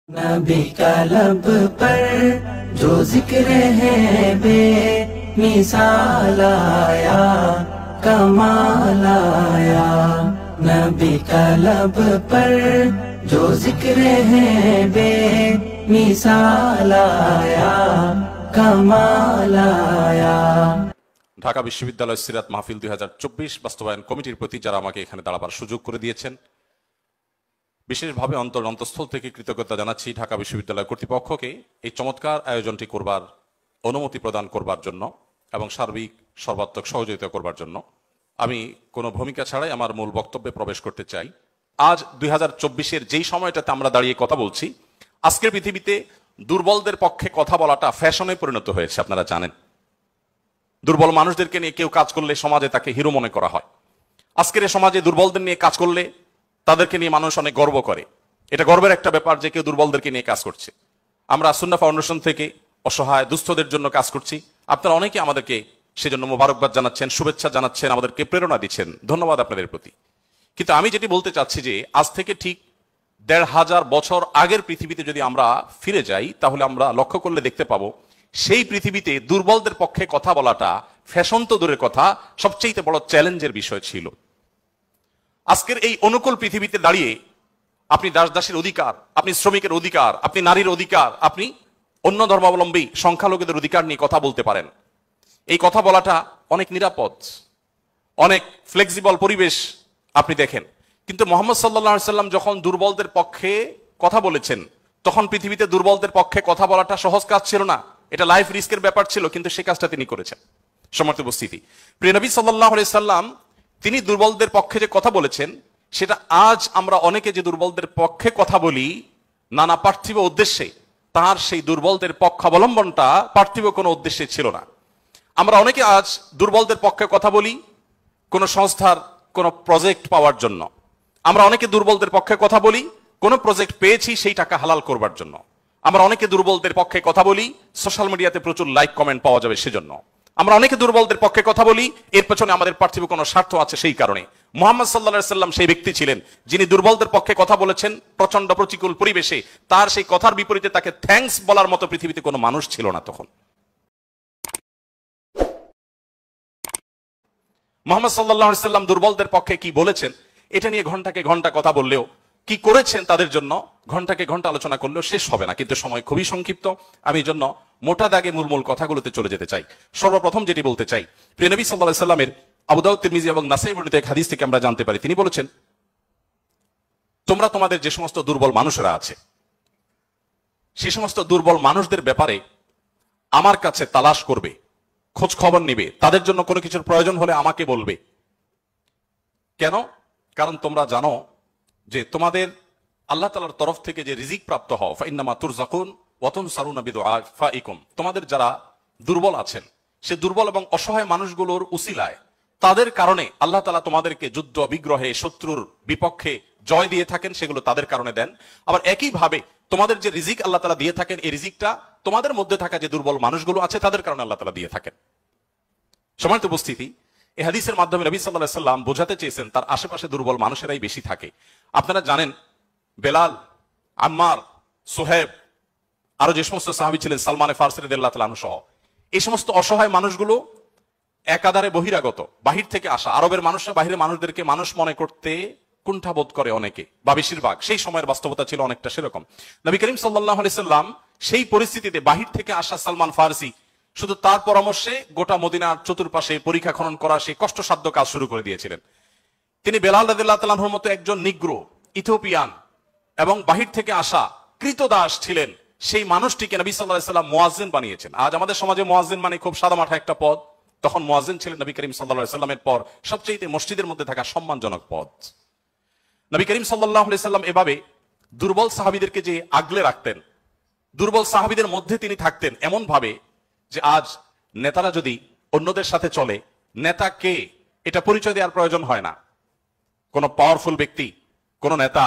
नबी का लब पर जो जिक्र है बे मिसाल आया कमाल आया। नबी का लब पर जो जिक्र है बे मिसाल आया कमाल आया। ঢাকা বিশ্ববিদ্যালয় সিরাত মাহফিল 2024 বাস্তবায়ন কমিটির প্রতি যারা আমাকে এখানে দাঁড়াবার সুযোগ করে দিয়েছেন, বিশেষভাবে অন্তঃস্থল থেকে কৃতজ্ঞতা জানাচ্ছি ঢাকা বিশ্ববিদ্যালয় কর্তৃপক্ষকে এই চমৎকার আয়োজনটি করবার অনুমতি প্রদান করবার জন্য এবং সার্বিক সর্বাত্মক সহযোগিতা করবার জন্য। আমি কোনো ভূমিকা ছাড়াই আমার মূল বক্তব্যে প্রবেশ করতে চাই। আজ 2024-এর যেই সময়টাতে আমরা দাঁড়িয়ে কথা বলছি, আজকের পৃথিবীতে দুর্বলদের পক্ষে কথা বলাটা ফ্যাশনে পরিণত হয়েছে। আপনারা জানেন, দুর্বল মানুষদেরকে নিয়ে কেউ কাজ করলে সমাজে তাকে হিরো মনে করা হয়। আজকের এই সমাজে দুর্বলদের নিয়ে কাজ করলে তাদেরকে নিয়ে মানুষ অনেক গর্ব করে। এটা গর্বের একটা ব্যাপার যে কেউ দুর্বলদেরকে নিয়ে কাজ করছে। আমরা সুন্নাহ ফাউন্ডেশন থেকে অসহায় দুস্থদের জন্য কাজ করছি। আপনারা অনেকে আমাদেরকে সেজন্য মোবারকবাদ জানাচ্ছেন, শুভেচ্ছা জানাচ্ছেন, আমাদেরকে প্রেরণা দিচ্ছেন। ধন্যবাদ আপনাদের প্রতি। কিন্তু আমি যেটি বলতে চাচ্ছি যে আজ থেকে ঠিক ১৫০০ বছর আগের পৃথিবীতে যদি আমরা ফিরে যাই, তাহলে আমরা লক্ষ্য করলে দেখতে পাবো সেই পৃথিবীতে দুর্বলদের পক্ষে কথা বলাটা ফ্যাশন তো দূরের কথা, সবচেয়ে বড় চ্যালেঞ্জের বিষয় ছিল। আজকের এই অনুকূল পৃথিবীতে দাঁড়িয়ে আপনি দাস-দাসীর অধিকার, আপনি শ্রমিকের অধিকার, আপনি নারীর অধিকার, আপনি অন্য ধর্মাবলম্বী সংখ্যালঘুদের অধিকার নিয়ে কথা বলতে পারেন। এই কথা বলাটা অনেক নিরাপদ, অনেক ফ্লেক্সিবল পরিবেশ আপনি দেখেন। কিন্তু মুহাম্মদ সাল্লাল্লাহু আলাইহি সাল্লাম যখন দুর্বলদের পক্ষে কথা বলেছেন, তখন পৃথিবীতে দুর্বলদের পক্ষে কথা বলাটা সহজ কাজ ছিল না। এটা লাইফ রিস্কের ব্যাপার ছিল, কিন্তু সেই কাজটা তিনি করেছেন। সম্মানিত উপস্থিতি, প্রিয় নবী সাল্লাল্লাহু আলাইহি সাল্লাম তিনি দুর্বলদের পক্ষে যে কথা বলেছেন, সেটা আজ আমরা অনেকে যে দুর্বলদের পক্ষে কথা বলি নানা পার্থিব উদ্দেশ্যে, তার সেই দুর্বলদের পক্ষাবলম্বনটা পার্থিব কোনো উদ্দেশ্যে ছিল না। আমরা অনেকে আজ দুর্বলদের পক্ষে কথা বলি কোনো সংস্থার কোনো প্রজেক্ট পাওয়ার জন্য। আমরা অনেকে দুর্বলদের পক্ষে কথা বলি কোনো প্রজেক্ট পেয়েছি সেই টাকা হালাল করবার জন্য। আমরা অনেকে দুর্বলদের পক্ষে কথা বলি সোশ্যাল মিডিয়াতে প্রচুর লাইক কমেন্ট পাওয়া যাবে সেজন্য। আমরা অনেকে দুর্বলদের পক্ষে কথা বলি এর পেছনে আমাদের পার্থিব কোনো স্বার্থ আছে সেই কারণে। মুহাম্মদ সাল্লাল্লাহু আলাইহি সাল্লাম সেই ব্যক্তি ছিলেন যিনি দুর্বলদের পক্ষে কথা বলেছেন প্রচন্ড প্রতিকূল পরিবেশে। তার সেই কথার বিপরীতে তাকে থ্যাঙ্কস বলার মতো পৃথিবীতে কোনো মানুষ ছিল না তখন। মুহাম্মদ সাল্লাল্লাহু আলাইহি সাল্লাম দুর্বলদের পক্ষে কি বলেছেন এটা নিয়ে ঘন্টাকে ঘন্টা কথা বললেও, কি করেছেন তাদের জন্য ঘন্টাকে ঘন্টা আলোচনা করলেও শেষ হবে না। কিন্তু সময় খুবই সংক্ষিপ্ত, আমি জন্য মোটা দাগে মূল কথাগুলোতে চলে যেতে চাই। সর্বপ্রথম যেটি বলতে চাই, প্রিয় নবী সাল্লাল্লাহু আলাইহি সাল্লামের আবু দাউদ, তিরমিজি এবং নাসাই বর্ণিত এক হাদিস থেকে আমরা জানতে পারি, তিনি বলেছেন, তোমরা তোমাদের যে সমস্ত দুর্বল মানুষরা আছে সে সমস্ত দুর্বল মানুষদের ব্যাপারে আমার কাছে তালাশ করবে, খোঁজ খবর নিবে, তাদের জন্য কোনো কিছুর প্রয়োজন হলে আমাকে বলবে। কেন? কারণ তোমরা জানো যে তোমাদের আল্লাহ তাআলার তরফ থেকে যে রিজিক প্রাপ্ত হও, ফাইন্নামা তুরজাকুন ওয়া তুনসারুনা বিদুআফাইকুম, তোমাদের যারা দুর্বল আছেন সে দুর্বল এবং অসহায় মানুষগুলোর উসিলায়, তাদের কারণে আল্লাহ তাআলা তোমাদেরকে যুদ্ধ বিগ্রহে শত্রুর বিপক্ষে জয় দিয়ে থাকেন, সেগুলো তাদের কারণে দেন। আবার একইভাবে তোমাদের যে রিজিক আল্লাহ তাআলা দিয়ে থাকেন, এই রিজিকটা তোমাদের মধ্যে থাকা যে দুর্বল মানুষগুলো আছে তাদের কারণে আল্লাহ তাআলা দিয়ে থাকেন। সম্মানিত উপস্থিতি, এই হাদিসের মাধ্যমে নবী সাল্লাল্লাহু আলাইহি সাল্লাম বোঝাতে চেয়েছেন তার আশেপাশে দুর্বল মানুষেরাই বেশি থাকে। আপনারা জানেন বেলাল, আম্মার, সোহেব, আরো যে সমস্ত সাহাবী ছিলেন, সালমান ফারসি রাদিয়াল্লাহু তাআলা আনহু সহ, এই সমস্ত অসহায় মানুষগুলো একাধারে বহিরাগত, বাহির থেকে আসা। আরবের মানুষরা বাহিরের মানুষদেরকে মানুষ মনে করতে কুণ্ঠাবোধ করে অনেকে, বা বেশিরভাগ। সেই সময়ের বাস্তবতা ছিল অনেকটা সেরকম। নবী করিম সাল্লাল্লাহু আলাইহি সাল্লাম সেই পরিস্থিতিতে বাহির থেকে আসা সালমান ফারসি শুধু তার পরামর্শে গোটা মদিনার চতুর্পাশে পরীক্ষা খনন করা সেই কষ্টসাধ্য কাজ শুরু করে দিয়েছিলেন। তিনি বেলাল রাদিয়াল্লাহু তাআলা আনহুর মতো একজন নিগ্রো, ইথিওপিয়ান এবং বাহির থেকে আসা কৃতদাস ছিলেন, সেই মানুষটিকে নবী সাল্লাল্লাহু আলাইহি সাল্লাম মুয়াজ্জিন বানিয়েছেন। আজ আমাদের সমাজে মুয়াজ্জিন মানে খুব সাদামাঠা একটা পদ, তখন মুয়াজ্জিন ছিলেন নবী করিম সাল্লাল্লাহু আলাইহি সাল্লামের পর সবচেয়ে মসজিদের মধ্যে থাকা সম্মানজনক পদ। নবী করিম সাল্লাল্লাহু আলাইহি সাল্লাম এভাবে দুর্বল সাহাবীদেরকে যে আগলে রাখতেন, দুর্বল সাহাবীদের মধ্যে তিনি থাকতেন এমন ভাবে যে আজ নেতারা যদি অন্যদের সাথে চলে, নেতা কে এটা পরিচয় দেওয়ার প্রয়োজন হয় না। কোন পাওয়ারফুল ব্যক্তি, কোন নেতা,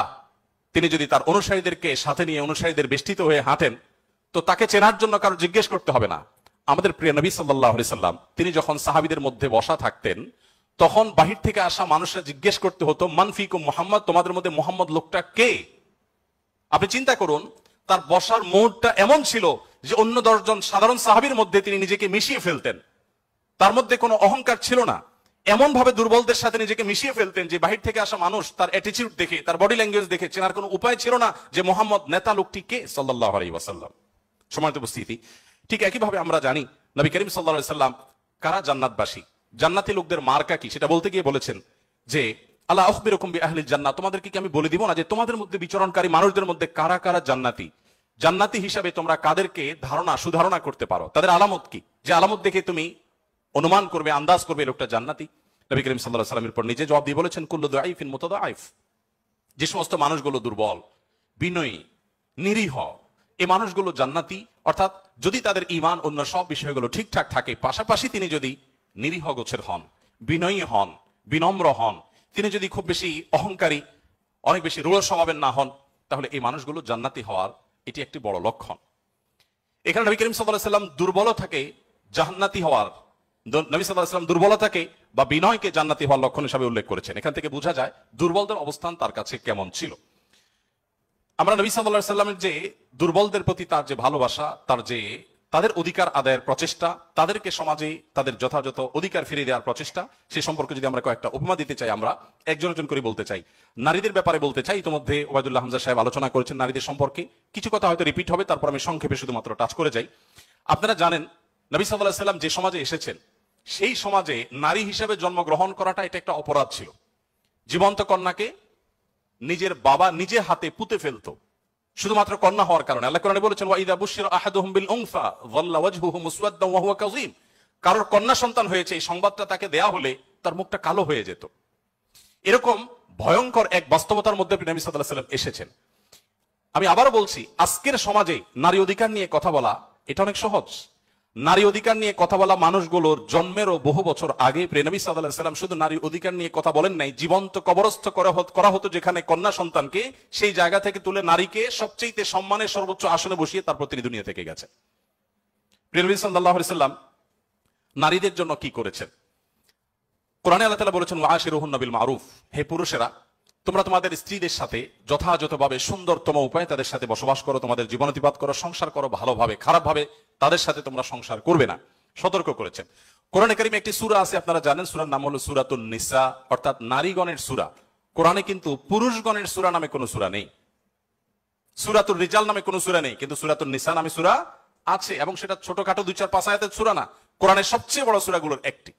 তিনি যদি তার অনুসারীদেরকে সাথে নিয়ে অনুসারীদের বেষ্টিত হয়ে হাঁটেন, তো তাকে চেনার জন্য কারো জিজ্ঞেস করতে হবে না। আমাদের প্রিয় নবী সাল্লাল্লাহু আলাইহি সাল্লাম তিনি যখন সাহাবীদের মধ্যে বসা থাকতেন, তখন বাহির থেকে আসা মানুষরা জিজ্ঞেস করতে হতো, মান ফিকুম মুহাম্মদ, তোমাদের মধ্যে মুহাম্মদ লোকটা কে? আপনি চিন্তা করুন, তার বসার মোড়টা এমন ছিল যে অন্য 10 জন সাধারণ সাহাবীর মধ্যে তিনি নিজেকে মিশিয়ে ফেলতেন। তার মধ্যে কোনো অহংকার ছিল না, এমন ভাবে দুর্বলদের সাথে নিজেকে মিশিয়ে ফেলতেন যে বাহির থেকে আসা মানুষ তার অ্যাটিটিউড দেখে, তার বডি ল্যাঙ্গুয়েজ দেখে চেনার কোনো উপায় ছিল না যে মোহাম্মদ নেতা লোকটি কে, সাল্লাল্লাহু আলাইহি ওয়াসাল্লাম। সম্মানিত উপস্থিতি, ঠিক একইভাবে আমরা জানি নবী করিম সাল্লাল্লাহু আলাইহি ওয়াসাল্লাম কারা জান্নাতবাসী, জান্নাতি লোকদের মার্কা কি, সেটা বলতে গিয়ে বলেছেন যে আলা আখবিরুকুম বিআহলিল জান্নাহ, তোমাদেরকে কি আমি বলে দিব না যে তোমাদের মধ্যে বিচরণকারী মানুষদের মধ্যে কারা কারা জান্নাতি, জান্নাতি হিসাবে তোমরা কাদেরকে সুধারণা করতে পারো, তাদের আলামত কি, যে আলামত দেখে তুমি অনুমান করবে, আন্দাজ করবে লোকটা জান্নাতি। নবী করিম সাল্লাল্লাহু আলাইহি ওয়াসাল্লামের পর নিজে জবাব দিয়ে বলেছেন কুল্লু দাঈফিন মুতাদাঈফ, যে সমস্ত মানুষগুলো দুর্বল, বিনয়ী, নিরীহ, এই মানুষগুলো জান্নাতি। অর্থাৎ যদি তাদের ঈমান অন্য সব বিষয়গুলো ঠিকঠাক থাকে, পাশাপাশি তিনি যদি নিরীহ গোছের হন, বিনয়ী হন, বিনম্র হন, তিনি যদি খুব বেশি অহংকারী, অনেক বেশি রূঢ় স্বভাবের না হন, তাহলে এই মানুষগুলো জান্নাতি হওয়ার এটি একটি বড় লক্ষণ। এখানে নবী করিম সাল্লাল্লাহু আলাইহি ওয়াসাল্লাম দুর্বলতাকে জান্নাতি হওয়ার, নবী সাল্লাল্লাহু আলাইহি ওয়াসাল্লাম দুর্বলতাকে বা বিনয়কে জান্নাতি হওয়ার লক্ষণ হিসেবে উল্লেখ করেছেন। এখান থেকে বোঝা যায় দুর্বলদের অবস্থান তার কাছে কেমন ছিল। আমরা নবী সাল্লাল্লাহু আলাইহি ওয়াসাল্লামের যে দুর্বলদের প্রতি তার যে ভালোবাসা, তার যে তাদের অধিকার আদায়ের প্রচেষ্টা, তাদেরকে সমাজে তাদের যথাযথ অধিকার ফিরিয়ে দেওয়ার প্রচেষ্টা, সে সম্পর্কে যদি আমরা কয়েকটা উপমা দিতে চাই, আমরা একজন করে বলতে চাই। নারীদের ব্যাপারে বলতে চাই, ইতিমধ্যে ওবায়দুল্লাহ হামজা সাহেব আলোচনা করেছেন নারীদের সম্পর্কে, কিছু কথা হয়তো রিপিট হবে, তারপর আমি সংক্ষেপে শুধুমাত্র টাচ করে যাই। আপনারা জানেন নবী সাল্লাল্লাহু আলাইহি ওয়াসাল্লাম যে সমাজে এসেছেন, সেই সমাজে নারী হিসেবে জন্মগ্রহণ করাটা এটা একটা অপরাধ ছিল। জীবন্ত কন্যাকে নিজের বাবা নিজে হাতে পুঁতে ফেলতো শুধুমাত্র কন্যা হওয়ার কারণে। আল্লাহ কোরআনে বলেছেন ওয়া ইযা বুশিরা আহাদুহুম বিল উনসা যাল্লা ওয়াজহুহু মুসওয়াদ্দান ওয়া হুয়া কাযীম, কারোর কন্যা সন্তান হয়েছে এই সংবাদটা তাকে দেয়া হলে তার মুখটা কালো হয়ে যেত। এরকম ভয়ঙ্কর এক বাস্তবতার মধ্যে নবী সাল্লাল্লাহু আলাইহি ওয়াসাল্লাম এসেছেন। আমি আবারও বলছি, আজকের সমাজে নারী অধিকার নিয়ে কথা বলা এটা অনেক সহজ। নারী অধিকার নিয়ে কথা বলা মানুষগুলোর জন্মেরও বহু বছর আগে নবী সাল্লাল্লাহু আলাইহি ওয়াসাল্লাম শুধু নারী অধিকার নিয়ে কথা বলেন নাই, জীবন্ত কবরস্থ করা হতো যেখানে কন্যা সন্তানকে, সেই জায়গা থেকে তুলে নারীকে সবচেয়ে সম্মানের সর্বোচ্চ আসনে বসিয়ে তারপর তিনি দুনিয়া থেকে গেছেন। নবী সাল্লাল্লাহু আলাইহি ওয়াসাল্লাম নারীদের জন্য কি করেছেন? কোরআনে আল্লাহ তাআলা বলেছেন ওয়াশিরুহুন্না বিল মারুফ, হে পুরুষেরা তোমরা তোমাদের স্ত্রীদের সাথে যথাযথভাবে সুন্দরতম উপায়ে তাদের সাথে বসবাস করো, তোমাদের জীবনাতিবাদ করো, সংসার করো ভালোভাবে, খারাপভাবে তাদের সাথে তোমরা সংসার করবে না, সতর্ক করেছেন। কোরআনে কারিমে একটি সূরা আছে, আপনারা জানেন, সূরার নাম হলো সূরাতুন নিসা, অর্থাৎ নারীগণের সূরা। কোরআনে কিন্তু পুরুষগণের সূরা নামে কোনো সূরা নেই, সূরাতুর রিজাল নামে কোনো সূরা নেই, কিন্তু সূরাতুন নিসা নামে সূরা আছে, এবং সেটা ছোটখাটো 2-4-5 আয়াতের সূরা না, কোরআনের সবচেয়ে বড় সূরাগুলোর একটি।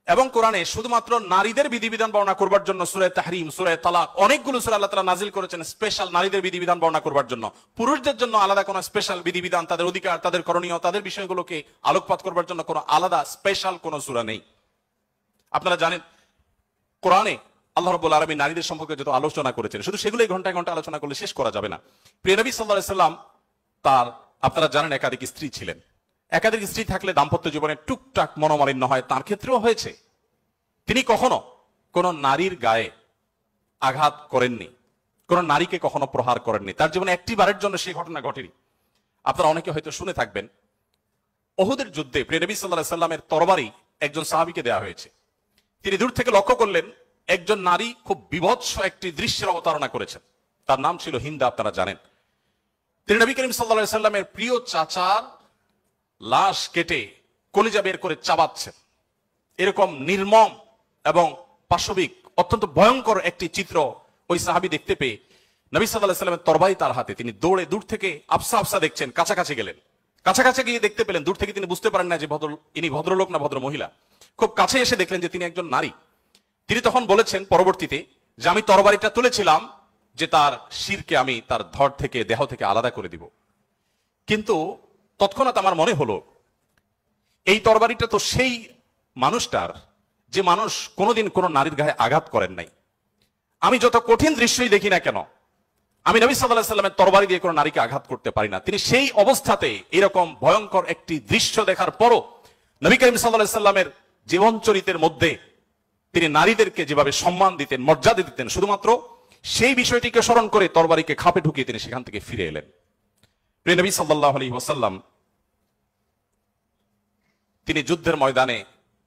এবং কোরআনে শুধুমাত্র নারীদের বিধিবিধান বর্ণনা করবার জন্য সূরা তাহরিম, সূরা তালাক, অনেকগুলো সূরা আল্লাহ তাআলা নাজিল করেছেন স্পেশাল নারীদের বিধিবিধান বর্ণনা করবার জন্য। পুরুষদের জন্য আলাদা কোনো স্পেশাল বিধিবিধান, তাদের অধিকার, তাদের করণীয়, তাদের বিষয়গুলোকে আলোকপাত করবার জন্য কোনো আলাদা স্পেশাল কোনো সূরা নেই। আপনারা জানেন কোরআনে আল্লাহ রাব্বুল আলামিন নারীদের সম্পর্কে যত আলোচনা করেছেন, শুধু সেগুলোই ঘন্টায় ঘন্টা আলোচনা করলে শেষ করা যাবে না। প্রিয় নবী সাল্লাল্লাহু আলাইহি ওয়াসাল্লাম তার, আপনারা জানেন, একাধিক স্ত্রী ছিলেন। একাধিক স্ত্রী থাকলে দাম্পত্য জীবনে টুকটাক মনোমালিন্য হয়, তার ক্ষেত্রেও হয়েছে। তিনি কখনো কোন নারীর গায়ে আঘাত করেননি, কোন নারীকে কখনো প্রহার করেননি, তার জীবনে একটি বারের জন্য সেই ঘটনা ঘটেনি। আপনারা অনেকে হয়তো শুনে থাকবেন, উহুদের যুদ্ধে প্রিয় নবী সাল্লাল্লাহু আলাইহি ওয়াসাল্লামের তরবারি একজন সাহাবীকে দেওয়া হয়েছে। তিনি দূর থেকে লক্ষ্য করলেন একজন নারী খুব বিভৎস একটি দৃশ্যের অবতারণা করেছেন, তার নাম ছিল হিন্দা, আপনারা জানেন। তিনি নবী করিম সাল্লাল্লাহু আলাইহি ওয়াসাল্লামের প্রিয় চাচার লাশ কেটে কলিজা বের করে চাবাচ্ছেন। এরকম নির্মম এবং পাশবিক অত্যন্ত ভয়ঙ্কর একটি চিত্র ওই সাহাবী দেখতে পেয়ে নবী সাল্লাল্লাহু আলাইহি ওয়াসাল্লামের তরবারি তার হাতে, তিনি দৌড়ে দূর থেকে আফসা আফসা দেখছেন, কাছাকাছি গেলেন। কাছাকাছি গিয়ে দেখতে পেলেন, দূর থেকে তিনি বুঝতে পারেন না যে ইনি ভদ্রলোক না ভদ্র মহিলা। খুব কাছে এসে দেখলেন যে তিনি একজন নারী। তিনি তখন বলেছেন পরবর্তীতে যে আমি তরবারিটা তুলেছিলাম যে তার শিরকে আমি তার ধড় থেকে, দেহ থেকে আলাদা করে দিব, কিন্তু তৎক্ষণাৎ আমার মনে হলো এই তরবারিটা তো সেই মানুষটার যে মানুষ কোনোদিন কোনো নারীর গায়ে আঘাত করেন নাই। আমি যত কঠিন দৃশ্যই দেখি না কেন, আমি নবী সাল্লাল্লাহু আলাইহি ওয়াসাল্লামের তরবারি দিয়ে কোনো নারীকে আঘাত করতে পারি না। তিনি সেই অবস্থাতে এরকম ভয়ঙ্কর একটি দৃশ্য দেখার পরও নবী করিম সাল্লাল্লাহু আলাইহি ওয়াসাল্লামের জীবন চরিত্রের মধ্যে তিনি নারীদেরকে যেভাবে সম্মান দিতেন, মর্যাদা দিতেন, শুধুমাত্র সেই বিষয়টিকে স্মরণ করে তরবারিকে খাপে ঢুকিয়ে তিনি সেখান থেকে ফিরে এলেন। প্রিয় নবী সাল্লাল্লাহু আলাইহি ওয়াসাল্লাম তিনি যুদ্ধের ময়দানে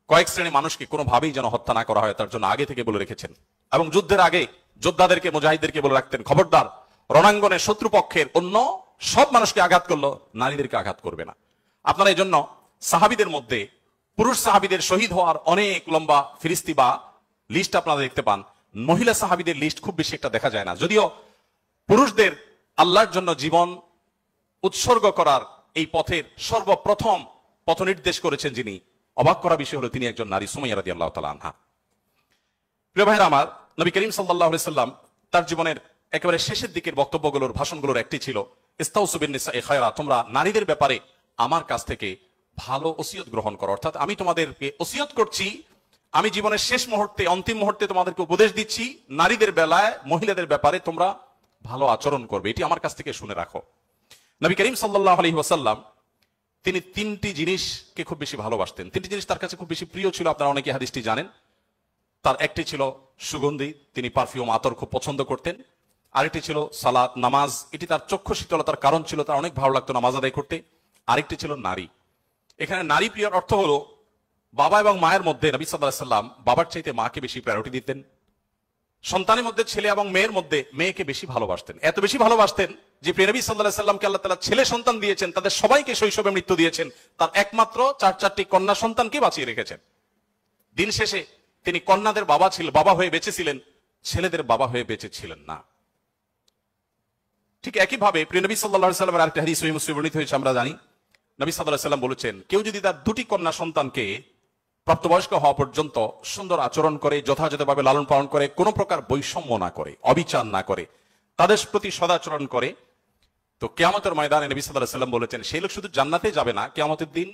কয়েক শ্রেণী মানুষকে কোনোভাবেই যেন হত্যা না করা হয় তার জন্য আগে থেকে বলে রেখেছেন, এবং যুদ্ধের আগে যোদ্ধাদেরকে, মুজাহিদদেরকে বলে রাখতেন, খবরদার রণাঙ্গনে শত্রুপক্ষের অন্য সব মানুষকে আঘাত করলো, নারীদেরকে আঘাত করবে না। আপনারা এই জন্য সাহাবীদের মধ্যে পুরুষ সাহাবীদের শহীদ হওয়ার অনেক লম্বা ফিরিস্তি বা লিস্ট আপনারা দেখতে পান। মহিলা সাহাবীদের লিস্ট খুব বেশি একটা দেখা যায় না, যদিও পুরুষদের আল্লাহর জন্য জীবন উৎসর্গ করার এই পথের সর্বপ্রথম পথ নির্দেশ করেছেন যিনি, অবাক করা বিষয় হলো তিনি একজন নারী, সুমাইয়া রাদিয়াল্লাহু তাআলা আনহা। প্রিয় ভাইরা আমার, নবী করিম সাল্লাল্লাহু আলাইহি সাল্লাম তার জীবনের একেবারে শেষের দিকের বক্তব্যগুলোর ভাষণগুলোর একটি ছিল ইস্তাউসু বিন নিসাই খায়রা, তোমরা নারীদের ব্যাপারে আমার কাছ থেকে ভালো ওসিয়ত গ্রহণ করো। অর্থাৎ আমি তোমাদেরকে ওসিয়ত করছি, আমি জীবনের শেষ মুহূর্তে অন্তিম মুহূর্তে তোমাদেরকে উপদেশ দিচ্ছি, নারীদের বেলায় মহিলাদের ব্যাপারে তোমরা ভালো আচরণ করবে, এটি আমার কাছ থেকে শুনে রাখো। নবী করিম সাল্লাল্লাহু আলাইহি ওয়াসাল্লাম তিনি তিনটি জিনিসকে খুব বেশি ভালোবাসতেন, তিনটি জিনিস তার কাছে খুব বেশি প্রিয় ছিল। আপনারা অনেকে হাদিসটি জানেন। তার একটি ছিল সুগন্ধি, তিনি পারফিউম আতর খুব পছন্দ করতেন। আরেকটি ছিল সালাত নামাজ, এটি তার চক্ষু শীতলতার কারণ ছিল, তার অনেক ভালো লাগতো নামাজ আদায় করতে। আরেকটি ছিল নারী। এখানে নারী প্রিয়র অর্থ হলো বাবা এবং মায়ের মধ্যে নবী সাল্লাল্লাহু আলাইহি সাল্লাম বাবার চাইতে মাকে বেশি প্রায়োরিটি দিতেন। সন্তানের মধ্যে ছেলে এবং মেয়ের মধ্যে মেয়েকে বেশি ভালোবাসতেন, এত বেশি ভালোবাসতেন যে প্রিয় নবী সাল্লাল্লাহু আলাইহি সাল্লামকে আল্লাহ তাআলা ছেলে সন্তান দিয়েছেন, তাদের সবাইকে শৈশবে মৃত্যু দিয়েছেন, তার একমাত্র চারটি কন্যা সন্তানকে বাঁচিয়ে রেখেছেন। দিন শেষে তিনি কন্যাদের বাবা হয়ে বেঁচেছিলেন, ছেলেদের বাবা হয়ে বেঁচে ছিলেন না। ঠিক একইভাবে প্রিয় নবী সাল্লাল্লাহু আলাইহি সাল্লামের আরেকটা হাদিস সহিহ মুসলিমে বর্ণিত হয়েছে, আমরা জানি নবী সাল্লাল্লাহু আলাইহি সাল্লাম বলেছেন, কেউ যদি তার দুটি কন্যা সন্তানকে প্রাপ্তবয়স্ক হওয়া পর্যন্ত সুন্দর আচরণ করে, যথাযথভাবে লালন পালন করে, কোনো প্রকার বৈষম্য না করে, অবিচার না করে, তাদের প্রতি সদাচরণ করে, তো কিয়ামতের ময়দানে নবী সাল্লাল্লাহু আলাইহি সাল্লাম বলেছেন সেই লোক শুধু জান্নাতে যাবে না, কিয়ামতের দিন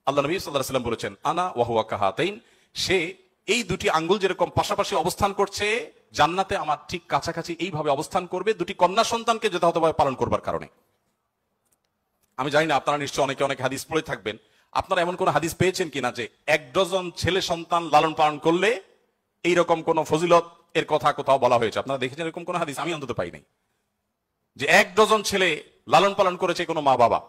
আল্লাহ নবী সাল্লাল্লাহু আলাইহি সাল্লাম বলেছেন আনা ওয়া হুয়া কাহাতাইন, সে এই দুটি আঙ্গুল যেরকম পাশাপাশি অবস্থান করছে জান্নাতে আমার ঠিক কাছাকাছি এইভাবে অবস্থান করবে, দুটি কন্যা সন্তানকে যথাযথভাবে পালন করবার কারণে। আমি জানি না আপনারা নিশ্চয় অনেকে অনেক হাদিস পড়ে থাকবেন, আপনারা এমন কোন হাদিস পেয়েছেন কিনা যে 1 ডজন ছেলে সন্তান লালন পালন করলে এইরকম কোন ফজিলত এর কথা কোথাও বলা হয়েছে? আপনারা দেখেছেন এরকম কোন হাদিস? আমি অন্তত পাই নাই যে 1 ডজন ছেলে লালন পালন করেছে কোনো মা বাবা,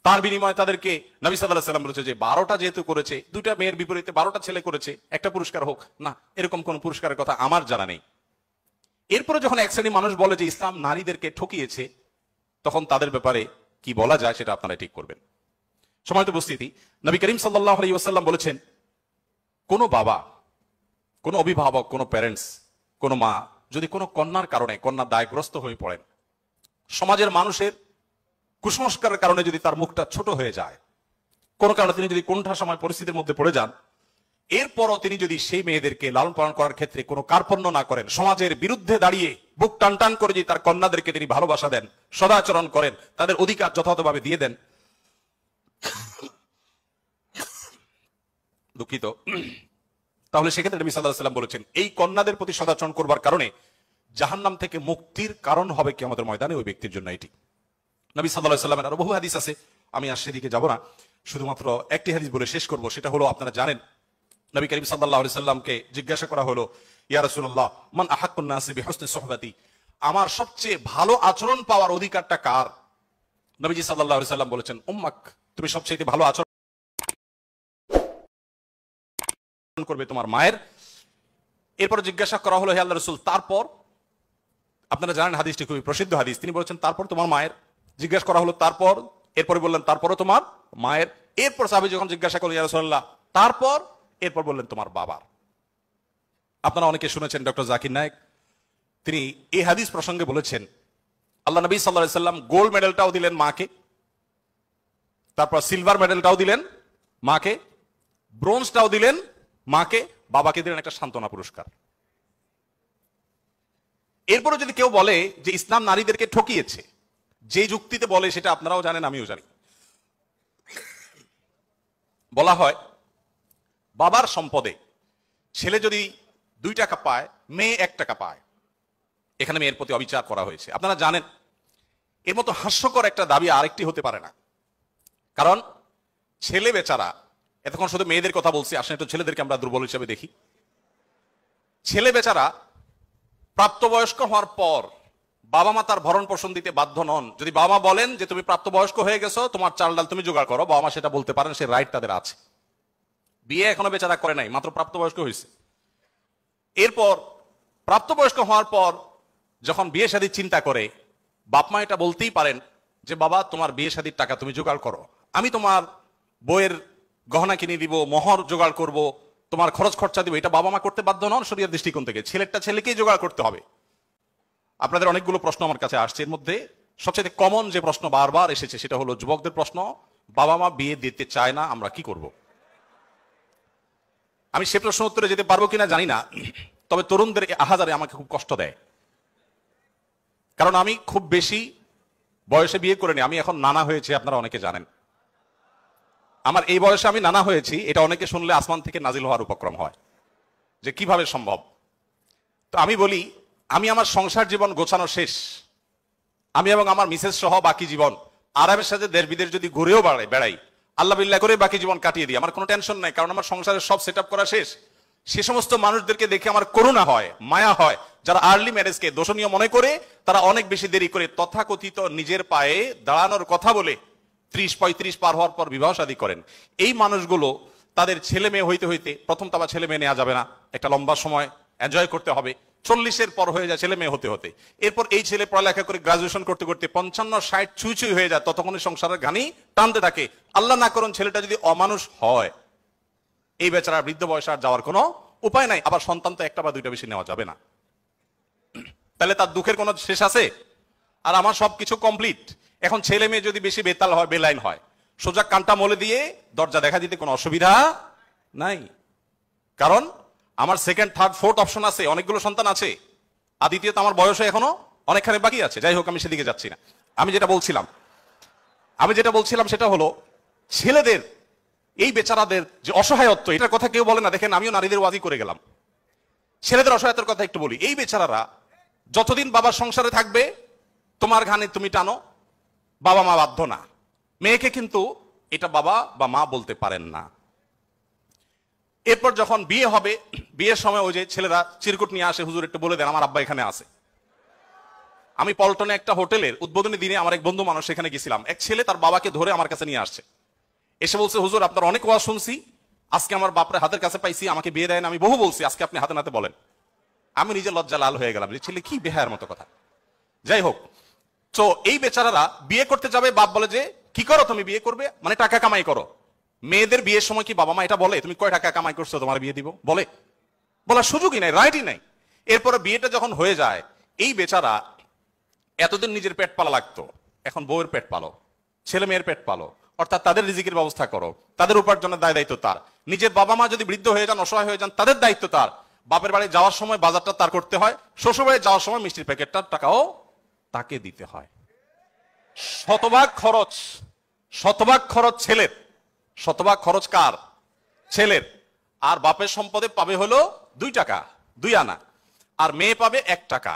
তার বিনিময়ে তাদেরকে নবী সাল্লাল্লাহু আলাইহি সাল্লাম বলেছে যে 12টা যেহেতু করেছে, দুইটা মেয়ের বিপরীতে 12টা ছেলে করেছে, একটা পুরস্কার হোক না, এরকম কোন পুরস্কারের কথা আমার জানা নেই। এরপরে যখন এক শ্রেণী মানুষ বলে যে ইসলাম নারীদেরকে ঠকিয়েছে, তখন তাদের ব্যাপারে কি বলা যায় সেটা আপনারা ঠিক করবেন। সম্মানিত উপস্থিতি, নবী করিম সাল্লাল্লাহু আলাইহি ওয়াসাল্লাম বলেছেন, কোন বাবা, কোন অভিভাবক, কোন প্যারেন্টস, কোন মা যদি কোন কন্যার কারণে কন্যা দায়গ্রস্ত হয়ে পড়েন, সমাজের মানুষের কুসংস্কারের কারণে যদি তার মুখটা ছোট হয়ে যায়, কোন কারণে তিনি যদি কোনটা সময় পরিস্থিতির মধ্যে পড়ে যান, এরপরও তিনি যদি সেই মেয়েদেরকে লালন পালন করার ক্ষেত্রে কোনো কার্পণ্য না করেন, সমাজের বিরুদ্ধে দাঁড়িয়ে বুক টান টান করে যদি তার কন্যাদেরকে তিনি ভালোবাসা দেন, সদাচরণ করেন, তাদের অধিকার যথাযথভাবে দিয়ে দেন, দুঃখিত, তাহলে সেক্ষেত্রে নবী সাল্লাল্লাহু আলাইহি ওয়াসাল্লাম বলেছেন এই কন্যাদের প্রতি সদাচরণ করবার কারণে জাহান্নাম থেকে মুক্তির কারণ হবে কিয়ামতের ময়দানে ওই ব্যক্তির জন্য। এটি নবী সাল্লাল্লাহু আলাইহি ওয়াসাল্লামের আরো বহু হাদিস আছে, আমি আর সেদিকে যাব না, শুধুমাত্র একটি হাদিস বলে শেষ করব। সেটা হলো, আপনারা জানেন নবী করিম সাল্লাল্লাহু আলাইহি ওয়াসাল্লামকে জিজ্ঞাসা করা হলো, ইয়া রাসূলুল্লাহ মান আহাক্কুন নাসি বিহুসনি সুহবাতি, আমার সবচেয়ে ভালো আচরণ পাওয়ার অধিকারটা কার? নবীজি সাল্লাল্লাহু আলাইহি ওয়াসাল্লাম বলেছেন উম্মাক, তুমি সবচেয়ে ভালো আচরণ করবে তোমার মায়ের। এরপর জিজ্ঞাসা করা হলো, হে আল্লাহর রাসূল তারপর? আপনারা জানেন হাদিসটি খুবই প্রসিদ্ধ হাদিস, তিনি বলেছেন তারপর তোমার মায়ের। জিজ্ঞাসা করা হলো তারপর, এরপরে বললেন তারপরও তোমার মায়ের। এরপর সাহাবী যখন জিজ্ঞাসা করলেন ইয়া রাসূলুল্লাহ তারপর, এরপর বললেন তোমার বাবার। আপনারা অনেকে শুনেছেন ডক্টর জাকির নায়েক, তিনি এই হাদিস প্রসঙ্গে বলেছেন আল্লাহ নবী সাল্লাল্লাহু আলাইহি ওয়াসাল্লাম গোল্ড মেডেলটাও দিলেন মাকে, তারপর সিলভার মেডেলটাও দিলেন মাকে, ব্রোঞ্জটাও দিলেন মাকে, বাবাকে দিলেন একটা সান্ত্বনা পুরস্কার। এরপরে যদি কেউ বলে যে ইসলাম নারীদেরকে ঠকিয়েছে, যে যুক্তিতে বলে সেটা আপনারাও জানেন আমিও জানি, বলা হয় বাবার সম্পদে ছেলে যদি 2 টাকা পায়, মেয়ে 1 টাকা পায়, এখানে মেয়ের প্রতি অবিচার করা হয়েছে। আপনারা জানেন এর মতো হাস্যকর একটা দাবি আরেকটি হতে পারে না, কারণ ছেলে বেচারা, এতক্ষণ শুধু মেয়েদের কথা বলছি, আসলে একটু ছেলেদেরকে আমরা দুর্বল হিসেবে দেখি। ছেলে বেচারা প্রাপ্তবয়স্ক হওয়ার পর বাবা মা তার ভরণ পোষণ দিতে বাধ্য নন। যদি বাবা বলেন যে তুমি প্রাপ্তবয়স্ক হয়ে গেছো, তোমার চাল ডাল তুমি জোগাড় করো, বাবা মা সেটা বলতে পারেন, সে রাইট তাদের আছে। বিয়ে এখনো বেচারা করে নাই, মাত্র প্রাপ্তবয়স্ক হয়েছে। এরপর প্রাপ্তবয়স্ক হওয়ার পর যখন বিয়ে শাদীর চিন্তা করে, বাপ মা এটা বলতেই পারেন যে বাবা তোমার বিয়ে শাদীর টাকা তুমি জোগাড় করো, আমি তোমার বইয়ের গহনা কিনে দিব, মোহর জোগাড় করব, তোমার খরচ খরচা দিব। এটা বাবা মা করতে বাধ্য নন শরীয়তের দৃষ্টিকোণ থেকে, ছেলেরটা ছেলেকেই জোগাড় করতে হবে। আপনাদের অনেকগুলো প্রশ্ন আমার কাছে আসছে, এর মধ্যে সবচেয়ে কমন যে প্রশ্ন বারবার এসেছে সেটা হলো যুবকদের প্রশ্ন, বাবা মা বিয়ে দিতে চায় না, আমরা কি করব? আমি সে প্রশ্ন উত্তরে যেতে পারবো কিনা জানি না, তবে তরুণদের আহাজারে আমাকে খুব কষ্ট দেয়। কারণ আমি খুব বেশি বয়সে বিয়ে করিনি, আমি এখন নানা হয়েছি, আপনারা অনেকে জানেন। আমার এই বয়সে আমি নানা হয়েছি, এটা অনেকে শুনলে আসমান থেকে নাজিল হওয়ার উপক্রম হয় যে কিভাবে সম্ভব। তো আমি বলি, আমি আমার সংসার জীবন গোছানো শেষ, আমি এবং আমার মিসেস সহ বাকি জীবন আরামের সাথে দেশ বিদেশ যদি ঘুরেও বেড়াই, আল্লাহ বিল্লাহ করে বাকি জীবন কাটিয়ে দিই, আমার কোনো টেনশন নাই, কারণ আমার সংসারের সব সেট আপ করা শেষ। সে সমস্ত মানুষদেরকে দেখে আমার করুণা হয়, মায়া হয়, যারা আর্লি ম্যারেজকে দোষণীয় মনে করে, তারা অনেক বেশি দেরি করে তথাকথিত নিজের পায়ে দাঁড়ানোর কথা বলে 30-35 পার হওয়ার পর বিবাহ শাদী করেন। এই মানুষগুলো তাদের ছেলে মেয়ে হইতে হইতে, প্রথম তো আবার ছেলে মেয়ে নেওয়া যাবে না, একটা লম্বা সময় এনজয় করতে হবে, 40-এর পর হয়ে যায় ছেলে মেয়ে হতে হতে। এরপর এই ছেলে পড়ালেখা করে গ্রাজুয়েশন করতে করতে 55-60 ছুঁই ছুঁই হয়ে যায়, ততক্ষণে সংসারের ঘানি টানতে থাকে। আল্লাহ না করুন ছেলেটা যদি অমানুষ হয়, এই বেচারা বৃদ্ধ বয়সে আর যাওয়ার কোনো উপায় নাই। আবার সন্তান তো একটা বা দুইটা বেশি নেওয়া যাবে না, তাহলে তার দুঃখের কোনো শেষ আছে? আর আমার সবকিছু কমপ্লিট। এখন ছেলে মেয়ে যদি বেশি বেতাল হয়, বেলাইন হয়, সোজা কানটা মলে দিয়ে দরজা দেখা দিতে কোনো অসুবিধা নাই, কারণ আমার সেকেন্ড থার্ড ফোর্থ অপশন আছে, অনেকগুলো সন্তান আছে, আর দ্বিতীয়ত আমার বয়সে এখনো অনেকখানি বাকি আছে। যাই হোক, আমি সেদিকে যাচ্ছি না। আমি যেটা বলছিলাম সেটা হলো ছেলেদের এই বেচারাদের যে অসহায়ত্ব, এটার কথা কেউ বলে না। দেখেন, আমিও নারীদের ওয়াজি করে গেলাম, ছেলেদের অসহায়তার কথা একটু বলি। এই বেচারারা যতদিন বাবার সংসারে থাকবে, তোমার ঘানে তুমি টানো, বাবা মা বাধ্য না। মেয়েকে কিন্তু এটা বাবা বা মা বলতে পারেন না। এরপর যখন বিয়ে হবে, বিয়ের সময় ওই যে ছেলেরা চিরকুট নিয়ে আসে, হুজুর একটু বলে দেন আমার আব্বা এখানে আছে। আমি পল্টনে একটা হোটেলের উদ্বোধনী দিনে আমার এক বন্ধু মানুষ সেখানে গেছিলাম, এক ছেলে তার বাবাকে ধরে আমার কাছে নিয়ে আসছে, এসে বলছে হুজুর আপনার অনেক ওয়াজ শুনছি, আজকে আমার বাপরে হাতের কাছে পাইছি, আমাকে বিয়ে দেয় না, আমি বহু বলছি, আজকে আপনি হাতে নাতে বলেন। আমি নিজে লজ্জা লাল হয়ে গেলাম যে ছেলে কি বেহায়ার মতো কথা। যাই হোক, তো এই বেচারারা বিয়ে করতে যাবে, বাপ বলে যে কি করো তুমি, বিয়ে করবে মানে টাকা কামাই করো। মেয়েদের বিয়ের সময় কি বাবা মা এটা বলে তুমি কয় টাকা কামাই করছো তোমার বিয়ে দিব? বলার সুযোগই নাই, রাইটই নাই। এরপরে বিয়েটা যখন হয়ে যায়, এই বেচারা এতদিন নিজের পেট পালা লাগতো, এখন বউয়ের পেট পালো, ছেলে মেয়ের পেট পালো, অর্থাৎ তাদের রিজিকের ব্যবস্থা করো, তাদের উপার্জনের দায় দায়িত্ব তার। নিজের বাবা মা যদি বৃদ্ধ হয়ে যান, অসহায় হয়ে যান, তাদের দায়িত্ব তার। বাপের বাড়ি যাওয়ার সময় বাজারটা তার করতে হয়, শ্বশুর বাড়ি যাওয়ার সময় মিষ্টির প্যাকেটটার টাকাও তাকে দিতে হয়। শতভাগ খরচ ছেলের, শতভাগ খরচ কার? ছেলের। আর বাপের সম্পদে পাবে হলো 2 টাকা 2 আনা, আর মেয়ে পাবে 1 টাকা।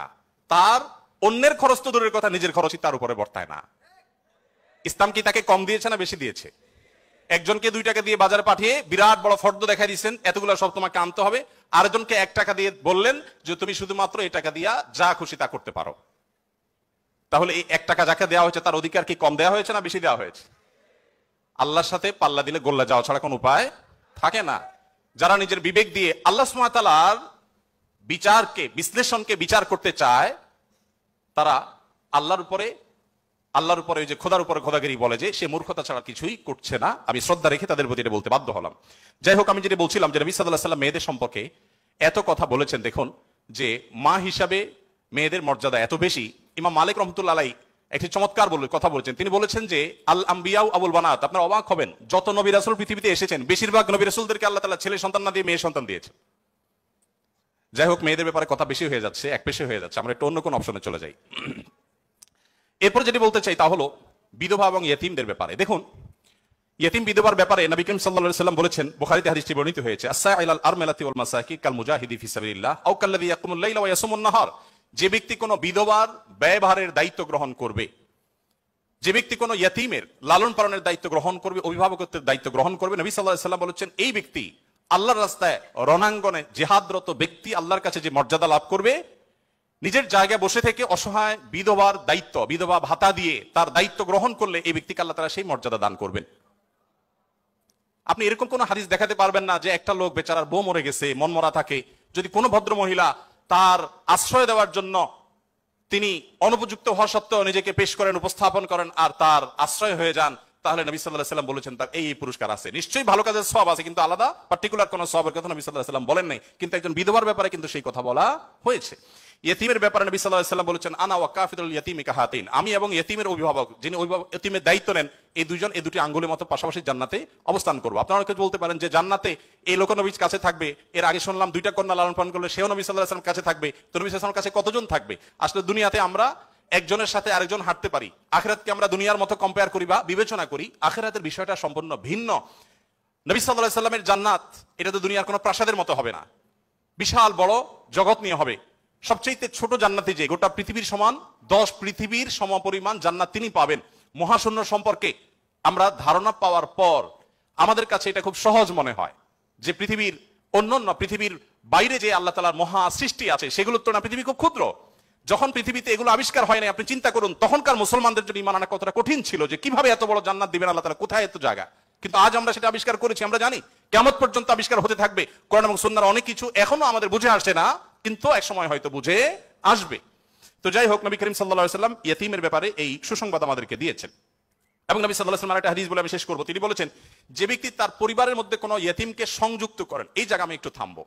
তার অন্যের খরচ তো দূরের কথা, নিজের খরচই তার উপরে বর্তায় না। ইসলাম কি তাকে কম দিয়েছে না বেশি দিয়েছে? একজনকে 2 টাকা দিয়ে বাজারে পাঠিয়ে বিরাট বড় ফর্দ দেখাই দিচ্ছেন, এতগুলো সব তোমাকে আনতে হবে। আরেকজনকে 1 টাকা দিয়ে বললেন যে তুমি শুধুমাত্র এই টাকা দিয়া যা খুশি তা করতে পারো। তাহলে এই 1 টাকা যাকে দেওয়া হয়েছে তার অধিকার কি কম দেওয়া হয়েছে না বেশি দেওয়া হয়েছে? আল্লাহর সাথে পাল্লা দিলে গোল্লা যাওয়া ছাড়া কোনো উপায় থাকে না। যারা নিজের বিবেক দিয়ে আল্লাহ সুবহানাহু ওয়া তাআলার বিচারকে, বিশ্লেষণকে বিচার করতে চায়, তারা আল্লাহর উপরে যে খোদার উপরে খোদাগিরি বলে, যে সে মূর্খতা ছাড়া কিছুই করছে না। আমি শ্রদ্ধা রেখে তাদের প্রতি এটা বলতে বাধ্য হলাম। যাই হোক, আমি যেটা বলছিলাম যে নবী সাল্লাল্লাহু আলাইহি ওয়াসাল্লাম মেয়েদের সম্পর্কে এত কথা বলেছেন। দেখুন যে মা হিসাবে মেয়েদের মর্যাদা এত বেশি। ইমাম মালিক রাহমাতুল্লাহ আলাইহি একটি চমৎকার কথা বলেছেন। তিনি বলেছেন যে আল আম্বিয়াউ আবুল বানাত। আপনারা অবাক হবেন, যত নবী রাসূল পৃথিবীতে এসেছেন, বেশিরভাগ নবী রাসূলদেরকে আল্লাহ তাআলা ছেলে সন্তান না দিয়ে মেয়ে সন্তান দিয়েছেন। যাই হোক, মেয়েদের ব্যাপারে কথা বেশি হয়ে যাচ্ছে, একপেশে হয়ে যাচ্ছে, আমরা একটু অন্য কোন অপশনে চলে যাই। এরপর যেটি বলতে চাই তা হলো বিধবা এবং ইয়েতিমদের ব্যাপারে। দেখুন, ইয়েতিম বিধবার ব্যাপারে নবী করিম সাল্লাল্লাহু আলাইহি ওয়াসাল্লাম বলেছেন, বুখারীতে হাদিসটি বর্ণিত হয়েছে, আস-সাইলাল আরমালাতি ওয়াল মাসাকি কাল মুজাহিদি ফি সাবিলিল্লাহ আও কাল্লাযী ইয়াকুমুল লাইলা ওয়া ইয়াসুমুন নাহার। যে ব্যক্তি কোনো বিধবার ব্যয়ভারের দায়িত্ব গ্রহণ করবে, যে ব্যক্তি কোনো ইয়েতিমের লালন পালনের দায়িত্ব গ্রহণ করবে, অভিভাবকত্বের দায়িত্ব গ্রহণ করবে, নবী সাল্লাল্লাহু আলাইহি ওয়াসাল্লাম বলেছেন এই ব্যক্তি আল্লাহর রাস্তায় রণাঙ্গনে জিহাদরত ব্যক্তি আল্লাহর কাছে যে মর্যাদা লাভ করবে, নিজের জায়গায় বসে থেকে অসহায় বিধবার দায়িত্ব, বিধবা ভাতা দিয়ে তার দায়িত্ব গ্রহণ করলে এই ব্যক্তিকে আল্লাহ তাআলা সেই মর্যাদা দান করবেন। আপনি এরকম কোন হাদিস দেখাতে পারবেন না যে একটা লোক বেচারার বউ মরে গেছে, মনমরা থাকে, যদি কোনো ভদ্র মহিলা তার আশ্রয় দেওয়ার জন্য তিনি অনুপযুক্ত হওয়া সত্ত্বেও নিজেকে পেশ করেন, উপস্থাপন করেন, আর তার আশ্রয় হয়ে যান, তাহলে নবী সাল্লাল্লাহু আলাইহি ওয়াসাল্লাম বলেছেন তার এই পুরস্কার আছে। নিশ্চয়ই ভালো কাজের সওয়াব আছে, কিন্তু আলাদা পার্টিকুলার কোন সওয়াবের কথা নবী সাল্লাল্লাহু আলাইহি ওয়াসাল্লাম বলেন নাই। কিন্তু একজন বিধবার ব্যাপারে কিন্তু সেই কথা বলা হয়েছে। ইয়েতিমের ব্যাপারে নবী সাল্লাল্লাহু আলাইহি ওয়াসাল্লাম বলেছেন, আনা ওয়া কাফিরুল ইয়াতিমি কাহাতিন, আমি এবং ইয়েতিমের অভিভাবক, যিনি ইয়েতিমের দায়িত্ব নেন, এই দুইজন এই দুটি আঙ্গুলের মতো পাশাপাশি জান্নাতে অবস্থান করবো। আপনারা অনেকে বলতে পারেন যে জান্নাতে এই লোক নবীর কাছে থাকবে, এর আগে শুনলাম দুইটা কন্যা লালন পালন করলে সেও নবী সাল্লাল্লাহু আলাইহি ওয়াসাল্লাম কাছে থাকবে, তো নবী সাল্লাল্লাহু আলাইহি ওয়াসাল্লাম কাছে কতজন থাকবে? আসলে দুনিয়াতে আমরা একজনের সাথে আরেকজন হাঁটতে পারি, আখিরাতকে আমরা দুনিয়ার মতো কম্পেয়ার করি বা বিবেচনা করি, আখিরাতের বিষয়টা সম্পূর্ণ ভিন্ন। নবী সাল্লাল্লাহু আলাইহি ওয়াসাল্লামের জান্নাত এটা তো দুনিয়ার কোনো প্রাসাদের মতো হবে না, বিশাল বড় জগৎ নিয়ে হবে। সবচেয়ে ছোট জান্নাতি যে গোটা পৃথিবীর সমান 10 পৃথিবীর সমপরিমাণ জান্নাত তিনি পাবেন। মহাশূন্য সম্পর্কে আমরা ধারণা পাওয়ার পর আমাদের কাছে এটা খুব সহজ মনে হয় যে পৃথিবীর অন্যান্য পৃথিবীর বাইরে যে আল্লাহ তাআলার মহা সৃষ্টি আছে সেগুলোর তুলনায় পৃথিবী খুব ক্ষুদ্র। যখন পৃথিবীতে এগুলো আবিষ্কার হয় নাই, আপনি চিন্তা করুন তখনকার মুসলমানদের জন্য ঈমান আনা কতটা কঠিন ছিল, যে কিভাবে এত বড় জান্নাত দিবেন আল্লাহ তাআলা, কোথায় এত জায়গা। কিন্তু আজ আমরা সেটা আবিষ্কার করেছি, আমরা জানি কিয়ামত পর্যন্ত আবিষ্কার হতে থাকবে। কোরআন এবং সুন্নাহর অনেক কিছু এখনো আমাদের বুঝে আসে না, কিন্তু এক সময় হয়তো বুঝে আসবে। তো যাই হোক, নবী করিম সাল্লাল্লাহু আলাইহি ওয়াসাল্লাম ইয়েতিমের ব্যাপারে এই সুসংবাদ আমাদেরকে দিয়েছেন। এবং নবী সাল্লাল্লাহু আলাইহি ওয়াসাল্লাম একটা হাদিস বলে আমি শেষ করব। তিনি বলেছেন, যে ব্যক্তি তার পরিবারের মধ্যে কোনো ইয়েতিমকে সংযুক্ত করেন, এই জায়গা আমি একটু থামবো।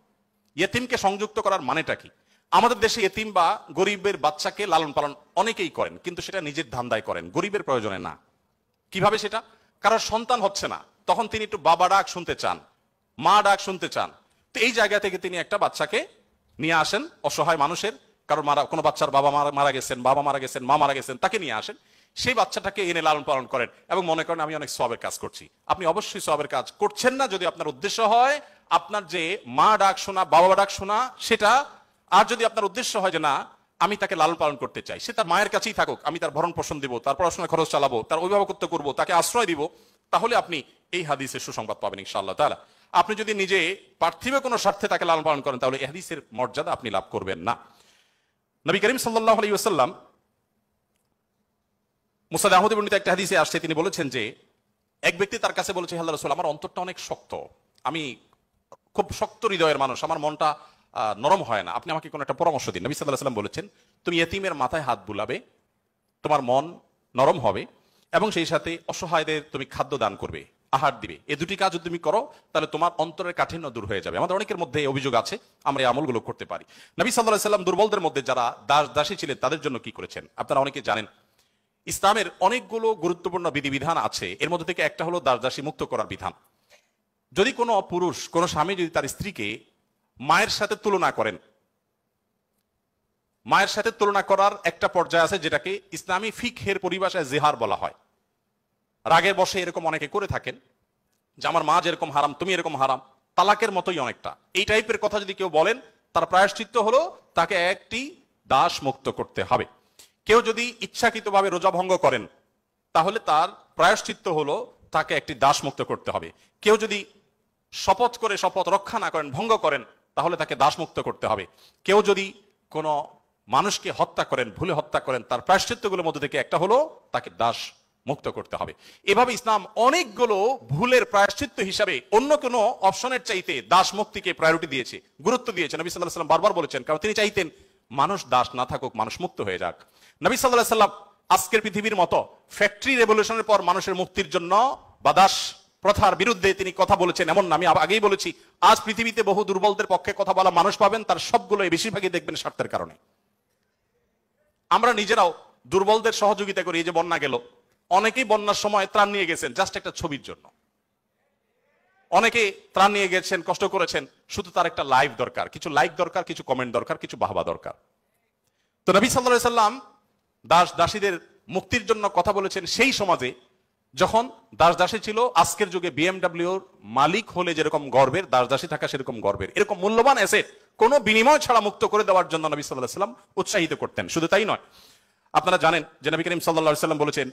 ইয়েতিমকে সংযুক্ত করার মানেটা কি? আমাদের দেশে ইয়েতিম বা গরিবের বাচ্চাকে লালন পালন অনেকেই করেন, কিন্তু সেটা নিজের ধান্দায় করেন, গরিবের প্রয়োজনে না। কিভাবে সেটা? কারোর সন্তান হচ্ছে না, তখন তিনি একটু বাবা ডাক শুনতে চান, মা ডাক শুনতে চান, তো এই জায়গা থেকে তিনি একটা বাচ্চাকে নিয়ে আসেন, অসহায় মানুষের, কারণ কোনো বাচ্চার বাবা মারা গেছেন, বাবা মারা গেছেন, মা মারা গেছেন, তাকে নিয়ে আসেন, সেই বাচ্চাটাকে এনে লালন পালন করেন এবং মনে করেন আমি অনেক সওয়াবের কাজ করছি। আপনি অবশ্যই সওয়াবের কাজ করছেন না যদি আপনার উদ্দেশ্য হয় আপনার যে মা ডাক শোনা, বাবা ডাক শোনা সেটা, আর যদি আপনার উদ্দেশ্য হয় যে না আমি তাকে লালন পালন করতে চাই, সে তার মায়ের কাছেই থাকুক, আমি তার ভরণ পোষণ দিব, তার পড়াশোনার খরচ চালাবো, তার অভিভাবকত্ব করবো, তাকে আশ্রয় দিব, তাহলে আপনি এই হাদিসের সুসংবাদ পাবেন ইনশাআল্লাহ তাআলা। আপনি যদি নিজে পার্থিব কোনো স্বার্থে তাকে লালন পালন করেন, তাহলে এই হাদিসের মর্যাদা আপনি লাভ করবেন না। নবী করিম সাল্লাল্লাহু আলাইহি ওয়াসাল্লাম মুসনাদ আহমদে বর্ণিত একটা হাদিসে আসছে, তিনি বলেছেন যে এক ব্যক্তি তার কাছে বলেছে, হে আল্লাহর রাসূল, আমার অন্তরটা অনেক শক্ত, আমি খুব শক্ত হৃদয়ের মানুষ, আমার মনটা নরম হয় না, আপনি আমাকে কোনো একটা পরামর্শ দিন। নবী সাল্লাল্লাহু আলাইহি ওয়াসাল্লাম বলেছেন, তুমি ইয়েতিমের মাথায় হাত বুলাবে, তোমার মন নরম হবে, এবং সেই সাথে অসহায়দের তুমি খাদ্য দান করবে, আহার দিবে। এই দুটি কাজ যদি তুমি করো তাহলে তোমার অন্তরের কাঠিন্য দূর হয়ে যাবে। আমাদের অনেকের মধ্যে এই অভিযোগ আছে, আমরা এই আমলগুলো করতে পারি। নবী সাল্লাল্লাহু আলাইহি ওয়াসাল্লাম দুর্বলদের মধ্যে যারা দাসী ছিলেন তাদের জন্য কি করেছেন আপনারা অনেকে জানেন। ইসলামের অনেকগুলো গুরুত্বপূর্ণ বিধিবিধান আছে, এর মধ্যে থেকে একটা হলো দাসী মুক্ত করার বিধান। যদি কোনো পুরুষ, কোনো স্বামী যদি তার স্ত্রীকে মায়ের সাথে তুলনা করেন, মায়ের সাথে তুলনা করার একটা পর্যায়ে আছে যেটাকে ইসলামী ফিকহের পরিভাষায় জিহার বলা হয়। রাগের বশে এরকম অনেকে করে থাকেন যে আমার মা যেরকম হারাম তুমি এরকম হারাম, তালাকের মতোই অনেকটা এই টাইপের কথা যদি কেউ বলেন, তার প্রায়শ্চিত্ত হলো তাকে একটি দাস মুক্ত করতে হবে। কেউ যদি ইচ্ছাকৃতভাবে রোজা ভঙ্গ করেন তাহলে তার প্রায়শ্চিত্ত হলো তাকে একটি দাস মুক্ত করতে হবে। কেউ যদি শপথ করে শপথ রক্ষা না করেন, ভঙ্গ করেন, তাহলে তাকে দাস মুক্ত করতে হবে। কেউ যদি কোনো মানুষকে হত্যা করেন, ভুলে হত্যা করেন, তার প্রায়শ্চিত্তগুলোর মধ্যে থেকে একটা হলো তাকে দাস মুক্ত করতে হবে। এভাবে ইসলাম অনেকগুলো ভুলের প্রায়শ্চিত্ত হিসাবে অন্য কোনো অপশনের চাইতে দাস মুক্তিকে প্রায়োরিটি দিয়েছে, গুরুত্ব দিয়েছে। নবী সাল্লাল্লাহু আলাইহি ওয়াসাল্লাম বারবার বলেছেন, কারণ তিনি চাইতেন মানুষ দাস না থাকুক, মানুষ মুক্ত হয়ে যাক। নবী সাল্লাল্লাহু আলাইহি ওয়াসাল্লাম আজকের পৃথিবীর মতো ফ্যাক্টরি রেভলিউশনের পর মানুষের মুক্তির জন্য বা দাস প্রথার বিরুদ্ধে তিনি কথা বলেছেন এমন না। আমি আগেই বলেছি, আজ পৃথিবীতে বহু দুর্বলদের পক্ষে কথা বলা মানুষ পাবেন, তার সবগুলো বেশিরভাগই দেখবেন স্বার্থের কারণে। আমরা নিজেরাও দুর্বলদের সহযোগিতা করি। এই যে বন্যা গেল, অনেকেই বন্যার সময় ত্রাণ নিয়ে গেছেন জাস্ট একটা ছবির জন্য, অনেকে ত্রাণ নিয়ে গেছেন, কষ্ট করেছেন, শুধু তার একটা লাইভ দরকার, কিছু লাইক দরকার, কিছু কমেন্ট দরকার, কিছু বাহবা দরকার। তো নবী সাল্লাল্লাহু আলাইহি ওয়াসাল্লাম দাসীদের মুক্তির জন্য কথা বলেছেন সেই সমাজে যখন দাসী ছিল। আজকের যুগে বিএমডব্লিউর মালিক হলে যেরকম গর্বের, দাসী থাকা সেরকম গর্বের। এরকম মূল্যবান অ্যাসেট কোনো বিনিময় ছাড়া মুক্ত করে দেওয়ার জন্য নবী সাল্লাল্লাহু আলাইহি ওয়াসাল্লাম উৎসাহিত করতেন। শুধু তাই নয়, আপনারা জানেন যে নবী করিম সাল্লাল্লাহু আলাইহি ওয়াসাল্লাম বলেছেন,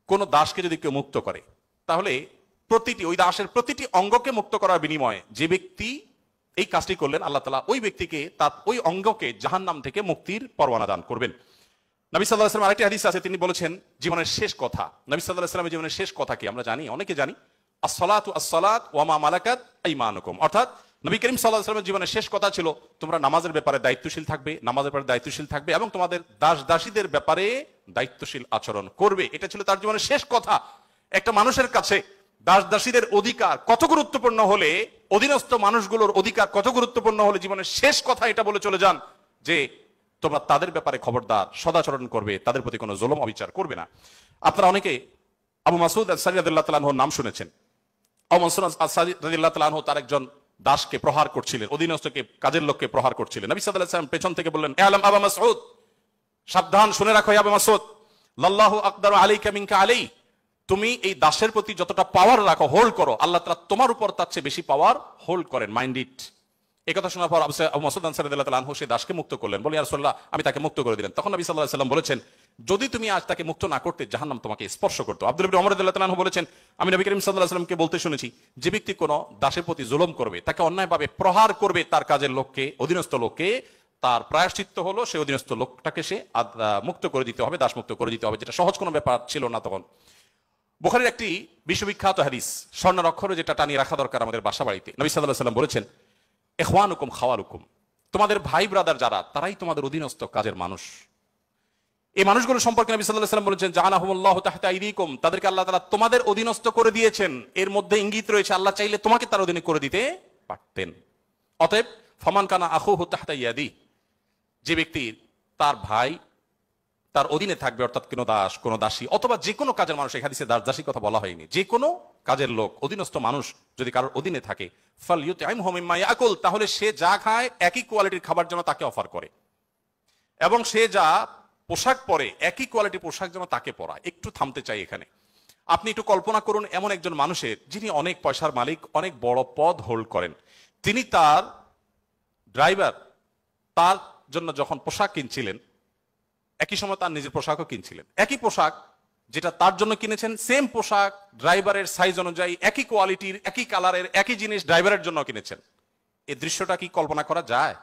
কোন দাসকে যদি কেউ মুক্ত করে তাহলে ওই দাসের প্রতিটি অঙ্গকে মুক্ত করার বিনিময়ে যে ব্যক্তি এই কাজটি করলেন, আল্লাহ তাআলা ওই ব্যক্তিকে তার ওই অঙ্গকে জাহান্নাম থেকে মুক্তির পরোয়ানা দান করবেন। নবী সাল্লাল্লাহু আলাইহি ওয়াসাল্লাম আরেকটি হাদিস আছে, তিনি বলেছেন জীবনের শেষ কথা। নবী সাল্লাল্লাহু আলাইহি ওয়াসাল্লামের জীবনের শেষ কথা কি আমরা জানি, অনেকে জানি, আসসালাতু আসসালাত ওয়া মা মালাকাত আইমানুকুম, অর্থাৎ নবী করিম সাল্লাল্লাহু আলাইহি ওয়াসাল্লামের জীবনের শেষ কথা ছিল তোমরা নামাজের ব্যাপারে দায়িত্বশীল থাকবে, নামাজের ব্যাপারে দায়িত্বশীল থাকবে এবং তোমাদের দাস দাসীদের ব্যাপারে দায়িত্বশীল আচরণ করবে। এটা ছিল তার জীবনের শেষ কথা। একটা মানুষের কাছে দাস দাসীদের অধিকার কত গুরুত্বপূর্ণ হলে, অধীনস্থ মানুষগুলোর অধিকার কত গুরুত্বপূর্ণ হলে জীবনের শেষ কথা এটা বলে চলে যান যে তোমরা তাদের ব্যাপারে খবরদার সদাচরণ করবে, তাদের প্রতি কোনো জুলুম অবিচার করবে না। আপনারা অনেকে আবু মাসউদ আনসারী রাদিয়াল্লাহু তাআলা আনহুর নাম শুনেছেন। আবু মাসউদ আনসারী রাদিয়াল্লাহু তাআলা আনহু তার একজন দাসকে প্রহার করছিলেন, অধীনস্থকে, কাজের লোককে প্রহার করছিলেন। নবী সাল্লাল্লাহু আলাইহি ওয়াসাল্লাম পেছন থেকে বললেন, আলাম আবু মাসউদ, সাবধান, শুনে রাখো আবু মাসউদ, লাল্লাহু আকদারু আলাইকা মিনকা আলাই, তুমি এই দাসের প্রতি যতটা পাওয়ার রাখো, হোল্ড করো, আল্লাহ তাআলা তোমার উপর তার চেয়ে বেশি পাওয়ার হোল্ড করেন, মাইন্ড ইট। এই কথা শোনার পর আবু মাসউদ আনসারী রাদিয়াল্লাহু তাআলা আনহু সেই দাসকে মুক্ত করলেন। বলে, ইয়া রাসূলুল্লাহ, আমি তাকে মুক্ত করে দিলেন। তখন নবী সাল্লাল্লাহু আলাইহি ওয়াসাল্লাম বলেছেন, যদি তুমি আজ তাকে মুক্ত না করতে, জাহান্নাম তোমাকে স্পর্শ করতো। আব্দুল্লাহ ইবনে ওমর রাদিয়াল্লাহু তাআলা আনহু বলেছেন, আমি নবী করিম সাল্লাল্লাহু আলাইহি ওয়াসাল্লামকে বলতে শুনেছি, যে ব্যক্তি কোনো দাসের প্রতি জুলুম করবে, তাকে অন্যায়ভাবে প্রহার করবে, তার কাজের লোককে, অধীনস্থ লোককে, তার প্রায়শ্চিত্ত হলো সেই অধীনস্থ লোকটাকে সে মুক্ত করে দিতে হবে, দাস মুক্ত করে দিতে হবে, যেটা সহজ কোনো ব্যাপার ছিল না তখন। বুখারীর একটি বিশ্ববিখ্যাত হাদিস, স্বর্ণের অক্ষরে যেটা টানিয়ে রাখা দরকার আমাদের বাসা বাড়িতে। নবী সাল্লাল্লাহু আলাইহি ওয়াসাল্লাম বলেছেন, ইখওয়ানুকুম খাওয়ালুকুম, তোমাদের ভাই ব্রাদার যারা, তারাই তোমাদের অধীনস্থ কাজের মানুষ। এই মানুষগুলো সম্পর্কে নবী সাল্লাল্লাহু আলাইহি ওয়াসাল্লাম বলেছেন, জাআলাহুমুল্লাহু তাহতা আইদিকুম, তাদেরকে আল্লাহ তাআলা তোমাদের অধীনস্থ করে দিয়েছেন। এর মধ্যে ইঙ্গিত রয়েছে আল্লাহ চাইলে তোমাকে তার অধীনে করে দিতে পারতেন। অতএব ফামান কানা আখুহু তাহতা ইয়াদি, যে ব্যক্তি তার ভাই তার অধীনে থাকবে, অর্থাৎ কোনো দাস, কোনো দাসী অথবা যে কোনো কাজের মানুষ, এই হাদিসে দাস দাসীর কথা বলা হয়নি, যে কোনো কাজের লোক, অধীনস্থ মানুষ যদি কারোর অধীনে থাকে, ফালইউতইমহু মিম্মা ইয়াকুল, তাহলে সে যা খায় একই কোয়ালিটির খাবার যেন তাকে অফার করে, এবং সে যা পোশাক পরে একই কোয়ালিটির পোশাক যেন তাকে পরায়। একটু থামতে চাই এখানে। আপনি একটু কল্পনা করুন, এমন একজন মানুষের, যিনি অনেক পয়সার মালিক, অনেক বড় পদ হোল্ড করেন, তিনি তার ড্রাইভার তার জন্য যখন পোশাক কিনছিলেন, একই সময় তার নিজের পোশাকও কিনছিলেন। একই পোশাক যেটা তার জন্য কিনেছেন, সেম পোশাক ড্রাইভারের সাইজ অনুযায়ী, একই কোয়ালিটির, একই কালারের, একই জিনিস ড্রাইভারের জন্য কিনেছেন। এই দৃশ্যটা কি কল্পনা করা যায়?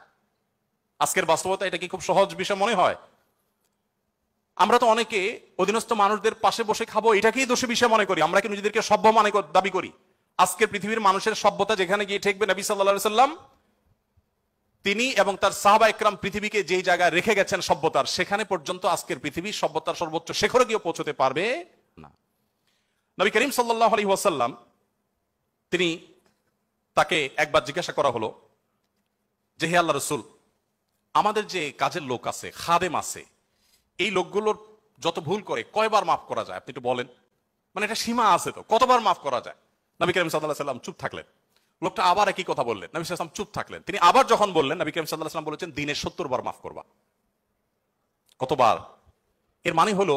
আজকের বাস্তবতা এটা কি খুব সহজ বিষয় মনে হয়? আমরা তো অনেকে অধীনস্থ মানুষদের পাশে বসে খাবো এটাকেই দোষী বিষয় মনে করি। আমরা কি নিজেদেরকে সভ্য দাবি করি? আজকের পৃথিবীর মানুষের সভ্যতা যেখানে গিয়ে ঠেকবে, নবী সাল্লাল্লাহু আলাইহি ওয়াসাল্লাম তিনি এবং তার সাহাবা ইকরাম পৃথিবীকে যেই জায়গায় রেখে গেছেন সভ্যতার, সেখানে পর্যন্ত আজকের পৃথিবীর সভ্যতার সর্বোচ্চ শিখরে গিয়ে পৌঁছতে পারবে না। নবী করিম সাল্লাল্লাহু আলাইহি ওয়াসাল্লাম তিনি, তাকে একবার জিজ্ঞাসা করা হলো যে, হে আল্লাহর রাসূল, আমাদের যে কাজের লোক আছে, খাদেম আছে, এই লোকগুলোর যত ভুল করে কয়বার মাফ করা যায়? আপনি একটু বলেন, মানে এটা সীমা আছে তো, কতবার মাফ করা যায়? নবী করিম সাল্লাল্লাহু আলাইহি ওয়াসাল্লাম চুপ থাকলেন। লোকটা আবার একই কথা বললেন, নবী সাল্লাল্লাহু আলাইহি ওয়াসাল্লাম চুপ থাকলেন। তিনি আবার যখন বললেন, নবী করিম সাল্লাল্লাহু আলাইহি ওয়াসাল্লাম বলেছেন, দিনে 70 বার মাফ করবা। কতবার? এর মানে হলো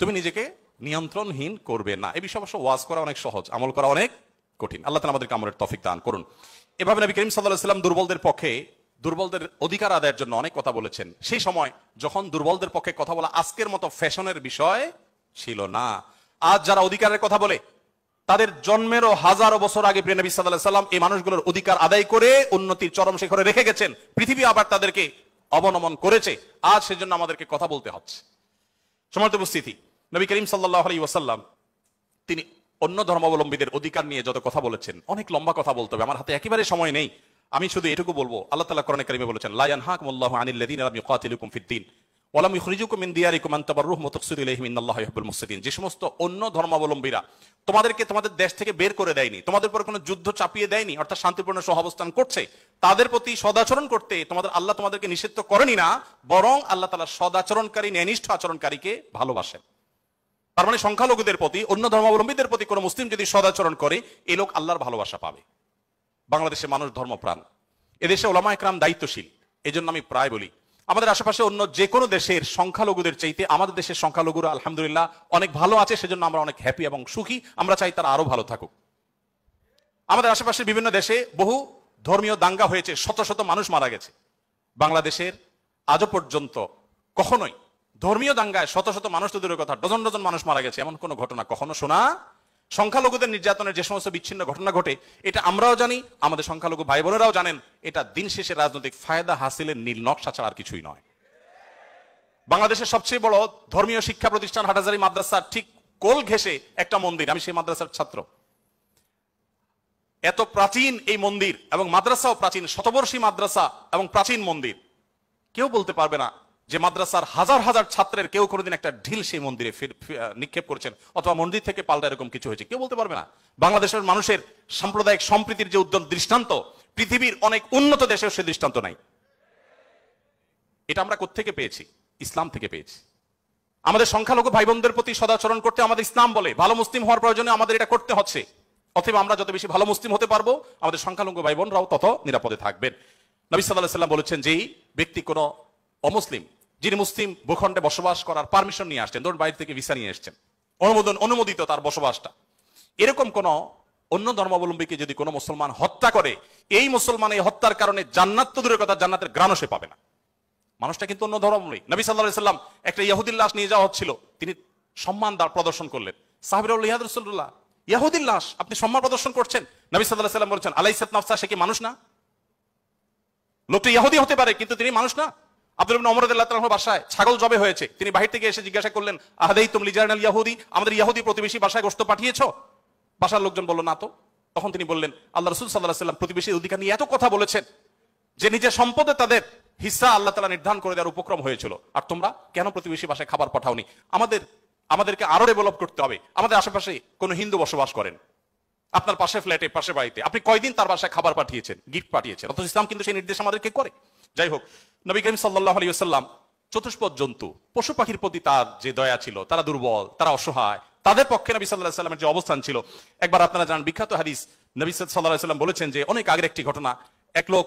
তুমি নিজেকে নিয়ন্ত্রণহীন করবে না। এই বিষয়ে অবশ্য ওয়াজ করা অনেক সহজ, আমল করা অনেক কঠিন। আল্লাহ তাআলা আমাদেরকে আমলের তৌফিক দান করুন। এভাবে নবী করিম সাল্লাল্লাহু আলাইহি ওয়াসাল্লাম দুর্বলদের পক্ষে, দুর্বলদের অধিকার আদায়ের জন্য অনেক কথা বলেছেন। সেই সময় যখন দুর্বলদের পক্ষে কথা বলা আজকের মতো ফ্যাশনের বিষয় ছিল না। আজ যারা অধিকারের কথা বলে, তাদের জন্মেরও হাজারো বছর আগে প্রিয় নবী সাল্লাল্লাহু আলাইহি ওয়াসাল্লাম এই মানুষগুলোর অধিকার আদায় করে উন্নতির চরম শিখরে রেখে গেছেন। পৃথিবী আবার তাদেরকে অবনমন করেছে। আজ সেজন্য আমাদেরকে কথা বলতে হচ্ছে। সম্মানিত উপস্থিতি, নবী করিম সাল্লাল্লাহু আলাইহি ওয়াসাল্লাম তিনি অন্য ধর্মাবলম্বীদের অধিকার নিয়ে যত কথা বলেছেন, অনেক লম্বা কথা বলতে হবে, আমার হাতে একেবারে সময় নেই। আমি শুধু এটুকু বলবো, আল্লাহ তাআলা কোরআনে কারিমে বলেছেন, লা ইয়ানহাকুমুল্লাহু আনিল্লাযীনা লাম ইউকাতিলুকুম ফিদ-দীন ওয়া লাম ইখরিজুকুম মিন দিয়ারিকুম আন তাবাররুহুম ওয়া তুকসিতু ইলাইহিম ইন্নাল্লাহা ইউহিব্বুল মুকসিতিন। যে সমস্ত অন্য ধর্মাবলম্বীরা তোমাদেরকে তোমাদের দেশ থেকে বের করে দেয়নি, তোমাদের উপর কোনো যুদ্ধ চাপিয়ে দেয়নি, অর্থাৎ শান্তিপূর্ণ সহাবস্থান করছে, তাদের প্রতি সদাচরণ করতে আল্লাহ তোমাদেরকে নিষিদ্ধ করেনি না, বরং আল্লাহ তাআলা সদাচরণকারী, ন্যায়নিষ্ঠ আচরণকারীকে ভালোবাসেন। তার মানে সংখ্যালঘুদের প্রতি, অন্য ধর্মাবলম্বীদের প্রতি কোনো মুসলিম যদি সদাচরণ করে, এই লোক আল্লাহর ভালোবাসা পাবে। বাংলাদেশে মানুষ ধর্মপ্রাণ, এদেশে ওলামা একরাম দায়িত্বশীল। এই জন্য আমি প্রায় বলি, আমাদের আশেপাশে অন্য যে কোনো দেশের সংখ্যালঘুদের চাইতে আমাদের দেশের সংখ্যালঘুরা আলহামদুলিল্লাহ অনেক ভালো আছে। সেজন্য আমরা অনেক হ্যাপি এবং সুখী। আমরা চাই তারা আরো ভালো থাকুক। আমাদের আশেপাশের বিভিন্ন দেশে বহু ধর্মীয় দাঙ্গা হয়েছে, শত শত মানুষ মারা গেছে। বাংলাদেশের আজও পর্যন্ত কখনোই ধর্মীয় দাঙ্গায় শত শত মানুষ তো দূরের কথা, ডজন ডজন মানুষ মারা গেছে, এমন কোনো ঘটনা কখনো শোনা। সংখ্যালঘুদের নির্যাতনের যে সমস্ত বিচ্ছিন্ন ঘটনা ঘটে, এটা আমরাও জানি, আমাদের সংখ্যালঘু ভাই বোনেরাও জানেন। এটা দিন শেষে রাজনৈতিক ফায়দা হাসিলের নীল নকশা ছাড়া আর কিছুই নয়। বাংলাদেশের সবচেয়ে বড় ধর্মীয় শিক্ষা প্রতিষ্ঠান হাটহাজারী মাদ্রাসার ঠিক কোল ঘেঁষে একটা মন্দির, আমি সেই মাদ্রাসার ছাত্র। এত প্রাচীন এই মন্দির এবং মাদ্রাসাও প্রাচীন, শতবর্ষী মাদ্রাসা এবং প্রাচীন মন্দির। কেউ বলতে পারবে না যে মাদ্রাসার হাজার হাজার ছাত্রের কেউ কোনোদিন একটা ঢিল সেই মন্দিরে নিক্ষেপ করেছেন অথবা মন্দির থেকে পাল্টা এরকম কিছু হয়েছে, কেউ বলতে পারবে না। বাংলাদেশের মানুষের সাম্প্রদায়িক সম্প্রীতির যে উদ্যম দৃষ্টান্ত, পৃথিবীর অনেক উন্নত দেশেও সে দৃষ্টান্ত নাই। এটা আমরা কোত্থেকে পেয়েছি? ইসলাম থেকে পেয়েছি। আমাদের সংখ্যালঘু ভাই বোনদের প্রতি সদাচরণ করতে আমাদের ইসলাম বলে ভালো মুসলিম হওয়ার প্রয়োজনে আমাদের এটা করতে হচ্ছে। অথবা আমরা যত বেশি ভালো মুসলিম হতে পারবো, আমাদের সংখ্যালঘু ভাই বোনরাও তত নিরাপদে থাকবেন। নবী সাল্লাল্লাহু আলাইহি ওয়াসাল্লাম বলেছেন, যেই ব্যক্তি কোনো অমুসলিম, যিনি মুসলিম ভূখণ্ডে বসবাস করার পারমিশন নিয়ে আসছেন, ধরুন বাইরে থেকে ভিসা নিয়ে এসছেন, অনুমোদিত তার বসবাসটা, এরকম কোন অন্য ধর্মাবলম্বীকে যদি কোনো মুসলমান হত্যা করে, এই মুসলমান এই হত্যার কারণে জান্নাত তো দূরের কথা, জান্নাতের ঘ্রাণও সে পাবে না। মানুষটা কিন্তু অন্য ধর্মাবলম্বী। নবী সাল্লাল্লাহু আলাইহি ওয়াসাল্লাম একটা ইহুদির লাশ নিয়ে যাওয়া হচ্ছিল, তিনি সম্মান প্রদর্শন করলেন। সাহাবীরা বললেন, ইয়া রাসূলুল্লাহ, ইহুদির লাশ আপনি সম্মান প্রদর্শন করছেন? নবী সাল্লাল্লাহু আলাইহি ওয়াসাল্লাম বলেছেন, আলাইসাত নাফসা, সে কি মানুষ না? লোকটা ইহুদি হতে পারে কিন্তু তিনি মানুষ না। আব্দুল্লাহ ইবনে ওমর রাদিয়াল্লাহু তাআলার বাসায় ছাগল জবে হয়েছে, তিনি বাহির থেকে এসে জিজ্ঞাসা করলেন, আহাদাইতুম লিজারনাল ইয়াহুদি, আমাদের ইহুদি প্রতিবেশী বাসায় গোশত পাঠিয়েছো? বাসার লোকজন বলল, না তো। তখন তিনি বললেন, আল্লাহ রাসূল সাল্লাল্লাহু আলাইহি ওয়াসাল্লাম প্রতিবেশীর অধিকার নিয়ে এত কথা বলেছেন যে নিজের সম্পদে তাদের হিস্সা আল্লাহ তাআলা নির্ধারণ করে দেওয়ার উপক্রম হয়েছিল, আর তোমরা কেন প্রতিবেশী বাসায় খাবার পাঠাওনি? আমাদেরকে আরো ডেভেলপ করতে হবে। আমাদের আশেপাশে কোনো হিন্দু বসবাস করেন, আপনার পাশে ফ্ল্যাটে, পাশে বাড়িতে, আপনি কয়দিন তার বাসায় খাবার পাঠিয়েছেন, গিফট পাঠিয়েছেন? অথচ ইসলাম কিন্তু সেই নির্দেশ আমাদেরকে করে। যাই হোক, নবী করিম সাল্লাল্লাহু আলাইহি ওয়াসাল্লাম চতুষ্পদ জন্তু, পশু পাখির প্রতি তার যে দয়া ছিল, তারা দুর্বল, তারা অসহায়, তাদের পক্ষে নবী সাল্লাল্লাহু আলাইহি ওয়াসাল্লামের যে অবস্থান ছিল, একবার আপনারা জানেন বিখ্যাত হাদিস, নবী সাল্লাল্লাহু আলাইহি ওয়াসাল্লাম বলেছেন যে অনেক আগের একটি ঘটনা, এক লোক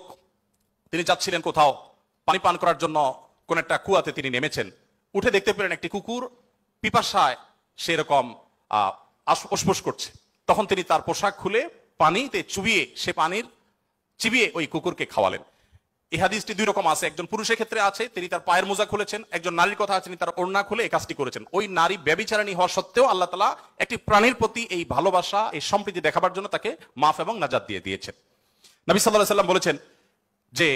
তিনি যাচ্ছিলেন কোথাও পানি পান করার জন্য, কোন একটা কুয়াতে তিনি নেমেছেন, উঠে দেখতে পেলেন একটি কুকুর পিপাসায় সেরকম অসপস করছে। তখন তিনি তার পোশাক খুলে পানিতে চুবিয়ে, সে পানির চিবিয়ে ওই কুকুরকে খাওয়ালেন। এই হাদিসটি দুই রকম আছে, একজন পুরুষের ক্ষেত্রে আছে, তিনি তার পায়ের মোজা খুলেছেন, একজন নারীর কথা আছে, তিনি তার ওড়না খুলে এই কাজটি করেছেন। ওই নারী ব্যভিচারিণী হওয়া সত্ত্বেও আল্লাহ তাআলা একটি প্রাণীর প্রতি এই ভালোবাসা, এই সম্প্রীতি দেখাবার জন্য তাকে মাফ এবং নাজাত দিয়ে দিয়েছেন। নবী সাল্লাল্লাহু আলাইহি ওয়াসাল্লাম বলেছেন যে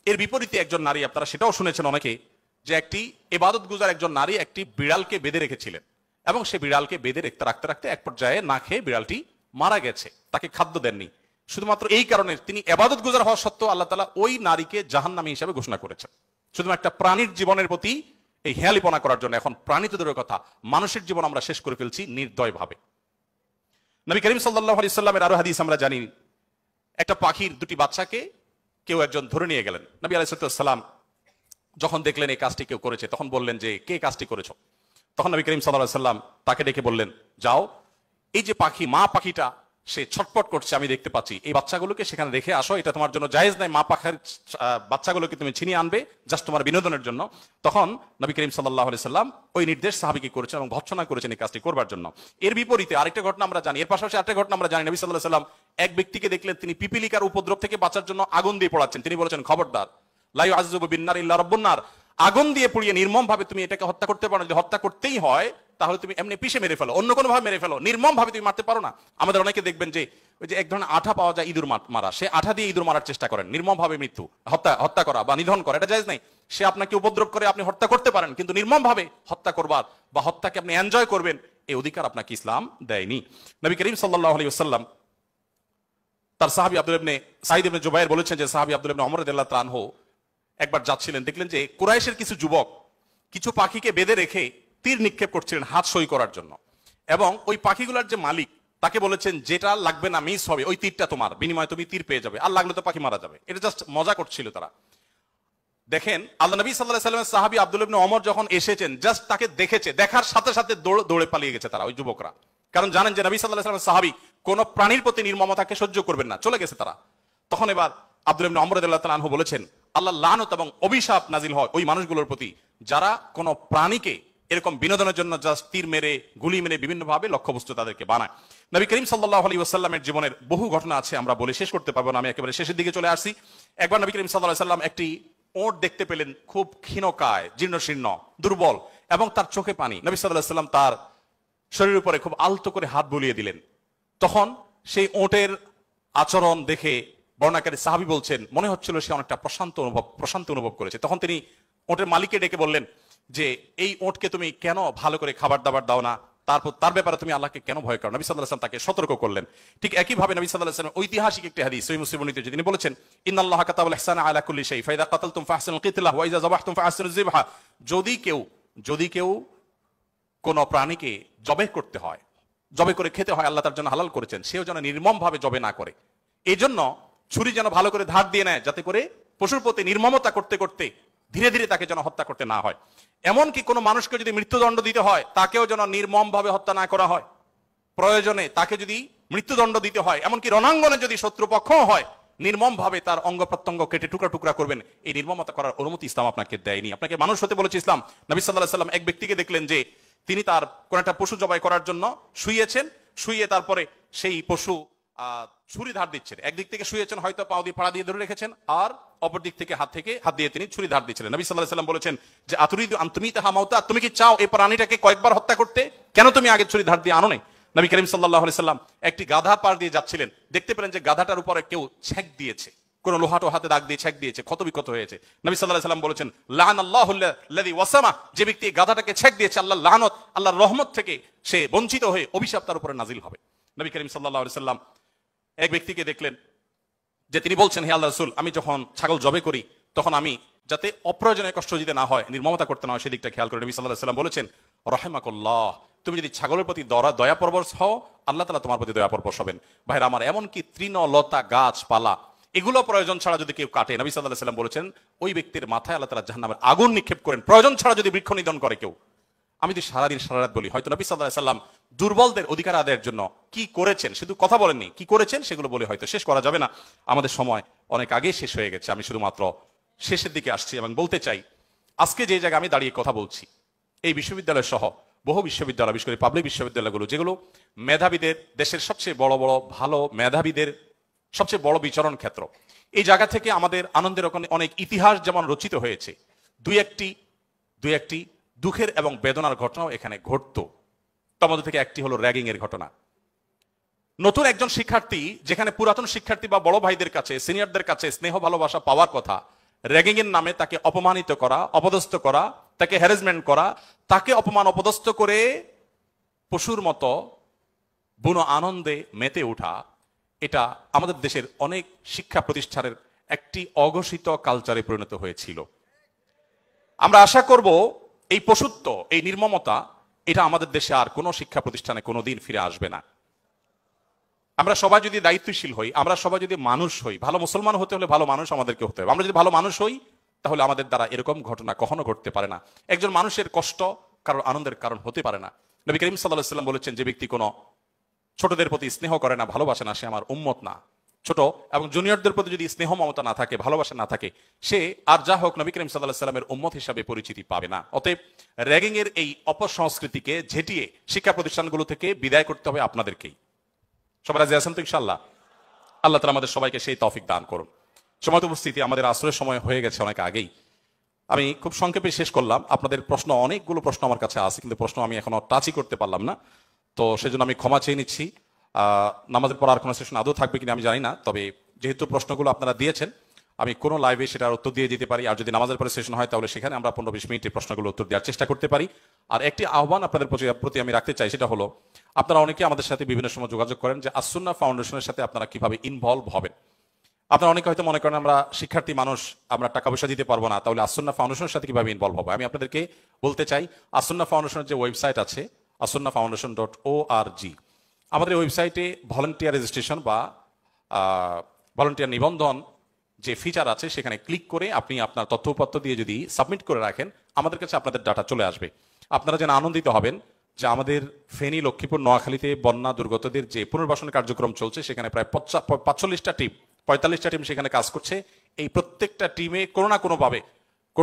এর বিপরীতে একজন নারী, আপনারা সেটাও শুনেছেন অনেকে, যে একটি ইবাদত গুজার একজন নারী একটি বিড়ালকে বেঁধে রেখেছিলেন, এবং সে বিড়ালকে বেঁধে রাখতে রাখতে এক পর্যায়ে না খেয়ে বিড়ালটি মারা গেছে, তাকে খাদ্য দেননি। শুধুমাত্র এই কারণে তিনি ইবাদত গুজার হওয়া সত্ত্বেও আল্লাহ তাআলা ওই নারীকে জাহান্নামী হিসেবে ঘোষণা করেছেন, শুধুমাত্র একটা প্রাণীর জীবনের প্রতি এই হেয়ালিপনা করার জন্য। এখন প্রাণী তো দূরের কথা, মানুষের জীবন আমরা শেষ করে ফেলছি নির্দয় ভাবে। নবী করিম সাল্লাল্লাহু আলাইহি ওয়াসাল্লামের আরো হাদিস আমরা জানি, একটা পাখির দুটি বাচ্চাকে কেউ একজন ধরে নিয়ে গেলেন। নবী আলাইহিস সালাম যখন দেখলেন এই কাজটি কেউ করেছে, তখন বললেন যে কে কাজটি করেছো? তখন নবী করিম সাল্লাল্লাহু আলাইহি ওয়াসাল্লাম তাকে ডেকে বললেন, যাও, এই যে পাখি, মা পাখিটা সে ছটপট করছে, আমি দেখতে পাচ্ছি, এই বাচ্চাগুলোকে সেখানে রেখে আসো, এটা তোমার জন্য জায়েজ নাই, মা পাখির বাচ্চাগুলোকে তুমি ছিনিয়ে আনবে জাস্ট তোমার বিনোদনের জন্য। তখন নবী করিম সাল্লাল্লাহু আলাইহি ওয়াসাল্লাম ওই নির্দেশ সাহাবীকে করেছেন এবং ভৎসনা করেছেন এই কাজটি করবার জন্য। এর বিপরীতে আরেকটা ঘটনা আমরা জানি, এর পাশাপাশি আরেকটা ঘটনা আমরা জানি, নবী সাল্লাল্লাহু আলাইহি ওয়াসাল্লাম এক ব্যক্তিকে দেখলেন, তিনি পিপিলিকার উপদ্রব থেকে বাঁচার জন্য আগুন দিয়ে পোড়াচ্ছেন। তিনি বলেছেন, খবরদার, লা ইউআযযিবু বিন-নার ইল্লা রাব্বুন নার, আগুন দিয়ে পুড়িয়ে নির্মম ভাবে তুমি এটাকে হত্যা করতে পারো না। যদি হত্যা করতেই হয় তাহলে তুমি এমনি পিষে মেরে ফেলো, অন্য কোনো ভাবে মেরে ফেলো, নির্মম ভাবে তুমি মারতে পারো না। আমাদের অনেকে দেখবেন যে ওই যে এক ধরনের আঠা পাওয়া যায় ইঁদুর মারা, সে আঠা দিয়ে ইঁদুর মারার চেষ্টা করেন, নির্মম ভাবে মৃত্যু, হত্যা করা বা নিধন করা, এটা জায়েজ নাই। সে আপনাকে উপদ্রব করে আপনি হত্যা করতে পারেন, কিন্তু নির্মম ভাবে হত্যা করবার বা হত্যাকে আপনি এনজয় করবেন, এই অধিকার আপনাকে ইসলাম দেয়নি। নবী করিম সাল্লাল্লাহু আলাইহি ওয়াসাল্লাম তার সাহাবী আব্দুল্লাহ ইবনে সাঈদ ইবনে জুবাইর বলেছেন যে সাহাবী আব্দুল্লাহ ইবনে ওমর রাদিয়াল্লাহু তাআলা আনহু একবার যাচ্ছিলেন, দেখলেন যে কুরাইশের কিছু যুবক কিছু পাখিকে বেঁধে রেখে তীর নিক্ষেপ করছিলেন হাত সই করার জন্য, এবং ওই পাখিগুলোর যে মালিক তাকে বলেছেন, যেটা লাগবে না, মিস হবে, ওই তীরটা তোমার, বিনিময়ে তুমি তীর পেয়ে যাবে, আর লাগলে তো পাখি মারা যাবে। এটা জাস্ট মজা করছিল তারা। দেখেন আল্লাহ নবী সাল্লাল্লাহু আলাইহি ওয়াসাল্লামের সাহাবী আব্দুল্লাহ ইবনে ওমর যখন এসেছেন, জাস্ট তাকে দেখেছে, দেখার সাথে সাথে দৌড়ে পালিয়ে গেছে তারা, ওই যুবকরা, কারণ জানেন যে নবী সাল্লাল্লাহু আলাইহি ওয়াসাল্লামের সাহাবী কোন প্রাণীর প্রতি নির্মমতাকে সহ্য করবেন না, চলে গেছে তারা। তখন এবার আব্দুল্লাহ ইবনে ওমর রাদিয়াল্লাহু তাআলা আনহু বলেছেন, আল্লাহ লানত এবং অভিশাপ নাজিল হয় ওই মানুষগুলোর প্রতি যারা কোন প্রাণীকে এরকম বিনোদনের জন্য জাস্ট তীর মেরে, গুলি মেরে বিভিন্নভাবে লক্ষ্যবস্তু তাদেরকে বানায়। নবী করিম সাল্লাল্লাহু আলাইহি ওয়াসাল্লামের জীবনের বহু ঘটনা আছে, আমরা বলে শেষ করতে পারবো না, আমি একেবারে শেষের দিকে চলে আসছি। একবার নবী করিম সাল্লাল্লাহু আলাইহি ওয়াসাল্লাম একটি ওট দেখতে পেলেন, খুব ক্ষীণকায়, জীর্ণশীর্ণ, দুর্বল, এবং তার চোখে পানি। নবী সাল্লাল্লাহু আলাইহি ওয়াসাল্লাম তার শরীরের উপরে খুব আলতো করে হাত বুলিয়ে দিলেন। তখন সেই ওটের আচরণ দেখে বর্ণনাকারী সাহাবী বলছেন, মনে হচ্ছিল সে অনেকটা প্রশান্ত অনুভব করেছে। তখন তিনি ওটের মালিককে ডেকে বললেন যে এই ওটকে তুমি কেন ভালো করে খাবার দাবার দাও না, তারপর তার ব্যাপারে তুমি আল্লাহকে কেন ভয় করো? নবী সাল্লাল্লাহু আলাইহি ওয়াসাল্লাম তাকে সতর্ক করলেন। ঠিক একইভাবে নবী সাল্লাল্লাহু আলাইহি ওয়াসাল্লাম ঐতিহাসিক একটি হাদিস সহিহ মুসলিম বর্ণিত, তিনি বলেছেন, ইন্নাল্লাহা কাতাবাল ইহসানা আলা কুল্লি শাই ফাইদা কাতালতুম ফাহসিনুল কিতলা ওয়া ইযা যাবাহতুম ফাহসিনুজ যিবহা। যদি কেউ কোন প্রাণীকে জবে করতে হয়, জবে করে খেতে হয়, আল্লাহ তার জন্য হালাল করেছেন, সেও যেন নির্মম ভাবে জবে না করে। এই জন্য ছুরি যেন ভালো করে ধার দিয়ে নেয়, যাতে করে পশুর প্রতি নির্মমতা করতে করতে ধীরে ধীরে তাকে যেন হত্যা করতে না হয়। এমনকি কোনো মানুষকে যদি মৃত্যুদণ্ড দিতে হয়, তাকেও যেন নির্মম ভাবে হত্যা না করা হয়। প্রয়োজনে তাকে যদি মৃত্যুদণ্ড দিতে হয়, এমনকি রণাঙ্গনে যদি শত্রুপক্ষ হয়, নির্মম ভাবে তার অঙ্গ প্রত্যঙ্গ কেটে টুকরা টুকরা করবেন। এই নির্মমতা করার অনুমতি ইসলাম আপনাকে দেয়নি। আপনাকে মানুষ হতে বলেছে ইসলাম। নবী সাল্লাল্লাহু আলাইহি ওয়াসাল্লাম এক ব্যক্তিকে দেখলেন যে তিনি তার কোন একটা পশু জবাই করার জন্য শুয়েছেন, শুয়ে তারপরে সেই পশু ছুরি ধার দিচ্ছেন। একদিক থেকে শুয়েছেন, হয়তো পাও দিয়ে ফাড়া দিয়ে ধরে রেখেছেন, আর অপর দিক থেকে হাত দিয়ে তিনি ছুরি ধার দিচ্ছিলেন। নবী সাল্লাল্লাহু আলাইহি ওয়াসাল্লাম বলেছেন যে আতুরিদু আন তুমিতাহা মাউতা, তুমি কি চাও এই প্রাণীটাকে কয়েকবার হত্যা করতে? কেন তুমি আগে ছুরি ধার দিয়ে আনো নাই? নবী করিম সাল্লাল্লাহু আলাইহি ওয়াসাল্লাম একটি গাধা পার দিয়ে যাচ্ছিলেন, দেখতে পেলেন যে গাধাটার উপরে কেউ ছেক দিয়েছে, কোন লোহাটো হাতে দাগ দিয়ে ছেক দিয়েছে, ক্ষত বিক্ষত হয়েছে। নবী সাল্লাল্লাহু আলাইহি ওয়াসাল্লাম বলেছেন, লাআনাল্লাহু আল্লাযী ওয়াসামা, যে ব্যক্তি গাধাটাকে ছেক দিয়েছে, আল্লাহর লানত, আল্লাহর রহমত থেকে সে বঞ্চিত হয়ে অভিশাপ তার উপরে নাজিল হবে। নবী করিম সাল্লাল্লাহু আলাইহি ওয়াসাল্লাম এক ব্যক্তিকে দেখলেন যে তিনি বলছেন, হে আল্লাহর রাসূল, আমি যখন ছাগল জবে করি তখন আমি যাতে অপ্রয়োজনীয় কষ্ট দিতে না হয়, নির্মমতা করতে না হয়, সেদিকটা খেয়াল করে। নবী সাল্লাল্লাহু আলাইহি ওয়াসাল্লাম বলেছেন, রাহিমাকুল্লাহ, তুমি যদি ছাগলের প্রতি দয়া পরবশ হও, আল্লাহ তাআলা তোমার প্রতি দয়া পরবশ হবেন। ভাইরা আমার, এমনকি তৃণলতা গাছপালা এগুলো প্রয়োজন ছাড়া যদি কেউ কাটে, নবী সাল্লাল্লাহু আলাইহি ওয়াসাল্লাম বলেছেন ওই ব্যক্তির মাথায় আল্লাহ তাআলা জাহান্নামের আগুন নিক্ষেপ করেন। প্রয়োজন ছাড়া যদি বৃক্ষ নিধন করে কেউ, আমি যদি সারাদিন সারারাত বলি, হয়তো নবী সাল্লাল্লাহু আলাইহি ওয়াসাল্লাম দুর্বলদের অধিকার আদায়ের জন্য কি করেছেন, শুধু কথা বলেননি, কি করেছেন সেগুলো বলে হয়তো শেষ করা যাবে না। আমাদের সময় অনেক আগে শেষ হয়ে গেছে। আমি শুধুমাত্র শেষের দিকে আসছি এবং বলতে চাই, আজকে যে জায়গায় আমি দাঁড়িয়ে কথা বলছি, এই বিশ্ববিদ্যালয় সহ বহু বিশ্ববিদ্যালয়, বিশেষ করে পাবলিক বিশ্ববিদ্যালয়গুলো, যেগুলো মেধাবীদের, দেশের সবচেয়ে বড় বড় ভালো মেধাবীদের সবচেয়ে বড় বিচরণ ক্ষেত্র, এই জায়গা থেকে আমাদের আনন্দের অনেক ইতিহাস যেমন রচিত হয়েছে, দুই একটি দুঃখের এবং বেদনার ঘটনাও এখানে ঘটতো। তার মধ্যে থেকে একটি হলো র্যাগিং এর ঘটনা। নতুন একজন শিক্ষার্থী, যেখানে পুরাতন শিক্ষার্থী বা বড় ভাইদের কাছে, সিনিয়রদের কাছে স্নেহ ভালোবাসা পাওয়ার কথা, র্যাগিং এর নামে তাকে অপমানিত করা, অপদস্থ করা, তাকে হ্যারাসমেন্ট করা, তাকে অপমান অপদস্থ করে পশুর মতো বুনো আনন্দে মেতে ওঠা, এটা আমাদের দেশের অনেক শিক্ষা প্রতিষ্ঠানের একটি অঘোষিত কালচারে পরিণত হয়েছিল। আমরা আশা করব এই পশুত্ব, এই নির্মমতা, এটা আমাদের দেশে আর কোনো শিক্ষা প্রতিষ্ঠানে কোনোদিন ফিরে আসবে না। আমরা সবাই যদি দায়িত্বশীল হই, আমরা সবাই যদি মানুষ হই, ভালো মুসলমান হতে হলে ভালো মানুষ আমাদেরকে হতে হবে। আমরা যদি ভালো মানুষ হই, তাহলে আমাদের দ্বারা এরকম ঘটনা কখনো ঘটতে পারে না। একজন মানুষের কষ্ট কারণ আনন্দের কারণ হতে পারে না। নবী করিম সাল্লাল্লাহু আলাইহি ওয়াসাল্লাম বলেছেন, যে ব্যক্তি কোনো ছোটদের প্রতি স্নেহ করে না, ভালোবাসে না, সে আমার উম্মত না। ছোট এবং জুনিয়রদের প্রতি যদি স্নেহ মমতা না থাকে, ভালোবাসা না থাকে, সে আর যা হোক নবী করিম সাল্লাল্লাহু আলাইহি ওয়াসাল্লামের উম্মত হিসাবে পরিচিতি পাবে না। অতএব র্যাগিং এর এই অপসংস্কৃতিকে ঝেঁটিয়ে শিক্ষা প্রতিষ্ঠানগুলো থেকে বিদায় করতে হবে আপনাদেরকেই। সবাই রাজি আছেন তো ইনশাআল্লাহ? আল্লাহ তাআলা আমাদের সবাইকে সেই তৌফিক দান করুন। সময় উপস্থিতি, আমাদের আসরের সময় হয়ে গেছে অনেক আগেই। আমি খুব সংক্ষেপে শেষ করলাম। আপনাদের প্রশ্ন, অনেকগুলো প্রশ্ন আমার কাছে আছে, কিন্তু প্রশ্ন আমি এখনো টাচই করতে পারলাম না, তো সেজন্য আমি ক্ষমা চেয়ে নিচ্ছি। নামাজের পর আর কোনো সেশন আদৌ থাকবে কিনা আমি জানি না, তবে যেহেতু প্রশ্নগুলো আপনারা দিয়েছেন, আমি কোনো লাইভে সেটার উত্তর দিয়ে দিতে পারি। আর যদি নামাজের পরে সেশন হয়, তাহলে সেখানে আমরা 15-20 মিনিটের প্রশ্নগুলো উত্তর দেওয়ার চেষ্টা করতে পারি। আর একটি আহ্বান আপনাদের প্রতি আমি রাখতে চাই, সেটা হলো, আপনারা অনেকে আমাদের সাথে বিভিন্ন সময় যোগাযোগ করেন যে আসুন্নাহ ফাউন্ডেশনের সাথে আপনারা কিভাবে ইনভলভ হবেন। আপনারা অনেকে হয়তো মনে করেন আমরা শিক্ষার্থী মানুষ, আমরা টাকা পয়সা দিতে পারবো না, তাহলে আসুন্নাহ ফাউন্ডেশনের সাথে কিভাবে ইনভলভ হবে। আমি আপনাদেরকে বলতে চাই, আসুন্নাহ ফাউন্ডেশনের যে ওয়েবসাইট আছে, asunnahfoundation.org, আমাদের ওয়েবসাইটে ভলান্টিয়ার রেজিস্ট্রেশন বা ভলান্টিয়ার নিবন্ধন যে ফিচার আছে, সেখানে ক্লিক করে আপনি আপনার তথ্যপত্র দিয়ে যদি সাবমিট করে রাখেন, আমাদের কাছে আপনাদের ডাটা চলে আসবে। আপনারা যেন আনন্দিত হবেন যে আমাদের ফেনী, লক্ষ্মীপুর, নোয়াখালীতে বন্যা দুর্গতদের যে পুনর্বাসন কার্যক্রম চলছে, সেখানে প্রায় 45টা টিম, 45টা টিম সেখানে কাজ করছে। এই প্রত্যেকটা টিমে কোনো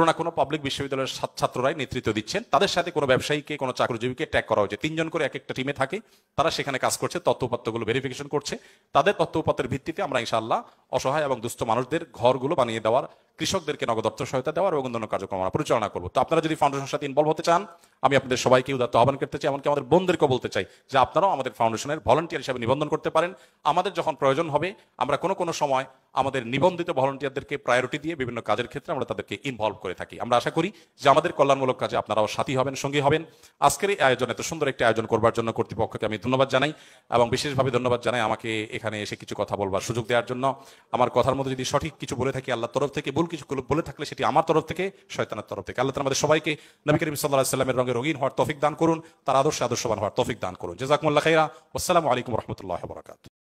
না কোনো পাবলিক বিশ্ববিদ্যালয়ের ছাত্ররাই নেতৃত্ব দিচ্ছেন। তাদের সাথে কোনো ব্যবসায়ীকে, কোনো চাকরিজীবীকে ট্যাগ করা হয়েছে। 3 জন করে এক একটা টিমে থাকে, তারা সেখানে কাজ করছে, তথ্যপত্রগুলো ভেরিফিকেশন করছে। তাদের তথ্যপত্রের ভিত্তিতে আমরা ইনশাআল্লাহ অসহায় এবং দুস্থ মানুষদের ঘরগুলো বানিয়ে দেওয়ার, কৃষকদেরকে নগদ অর্থ সহায়তা দেওয়ার এবং অন্যান্য কার্যক্রম আমরা পরিচালনা করবো। তো আপনারা যদি ফাউন্ডেশনের সাথে ইনভলভ হতে চান, আমি আপনাদের সবাইকে উদাত্ত আহ্বান করতে চাই, এমনকি আমাদের বোনদেরকে বলতে চাই যে আপনারাও আমাদের ফাউন্ডেশনের ভলান্টিয়ার হিসেবে নিবন্ধন করতে পারেন। আমাদের যখন প্রয়োজন হবে, আমরা কোনো সময় আমাদের নিবন্ধিত ভলান্টিয়ারদেরকে প্রায়োরিটি দিয়ে বিভিন্ন কাজের ক্ষেত্রে আমরা তাদেরকে ইনভলভ করে থাকি। আমরা আশা করি যে আমাদের কল্যাণমূলক কাজে আপনারাও সাথী হবেন, সঙ্গী হবেন। আজকের এই আয়োজন, এত সুন্দর একটি আয়োজন করবার জন্য কর্তৃপক্ষকে আমি ধন্যবাদ জানাই, এবং বিশেষভাবে ধন্যবাদ জানাই আমাকে এখানে এসে কিছু কথা বলবার সুযোগ দেওয়ার জন্য। আমার কথার মধ্যে যদি সঠিক কিছু বলে থাকি আল্লাহর তরফ থেকে, ভুল কিছু বলে থাকলে সেটি আমার তরফ থেকে, শয়তানের তরফ থেকে। আল্লাহ তাআলা আমাদের সবাইকে নবী করিম সাল্লাল্লাহু আলাইহি ওয়াসাল্লামের রঙে রঙিন হওয়ার তৌফিক দান করুন, তার আদর্শবান হওয়ার তৌফিক দান করুন। জাযাকুমুল্লাহু খাইরা। আসসালামু আলাইকুম ওয়া রাহমাতুল্লাহি ওয়া বারাকাতুহু।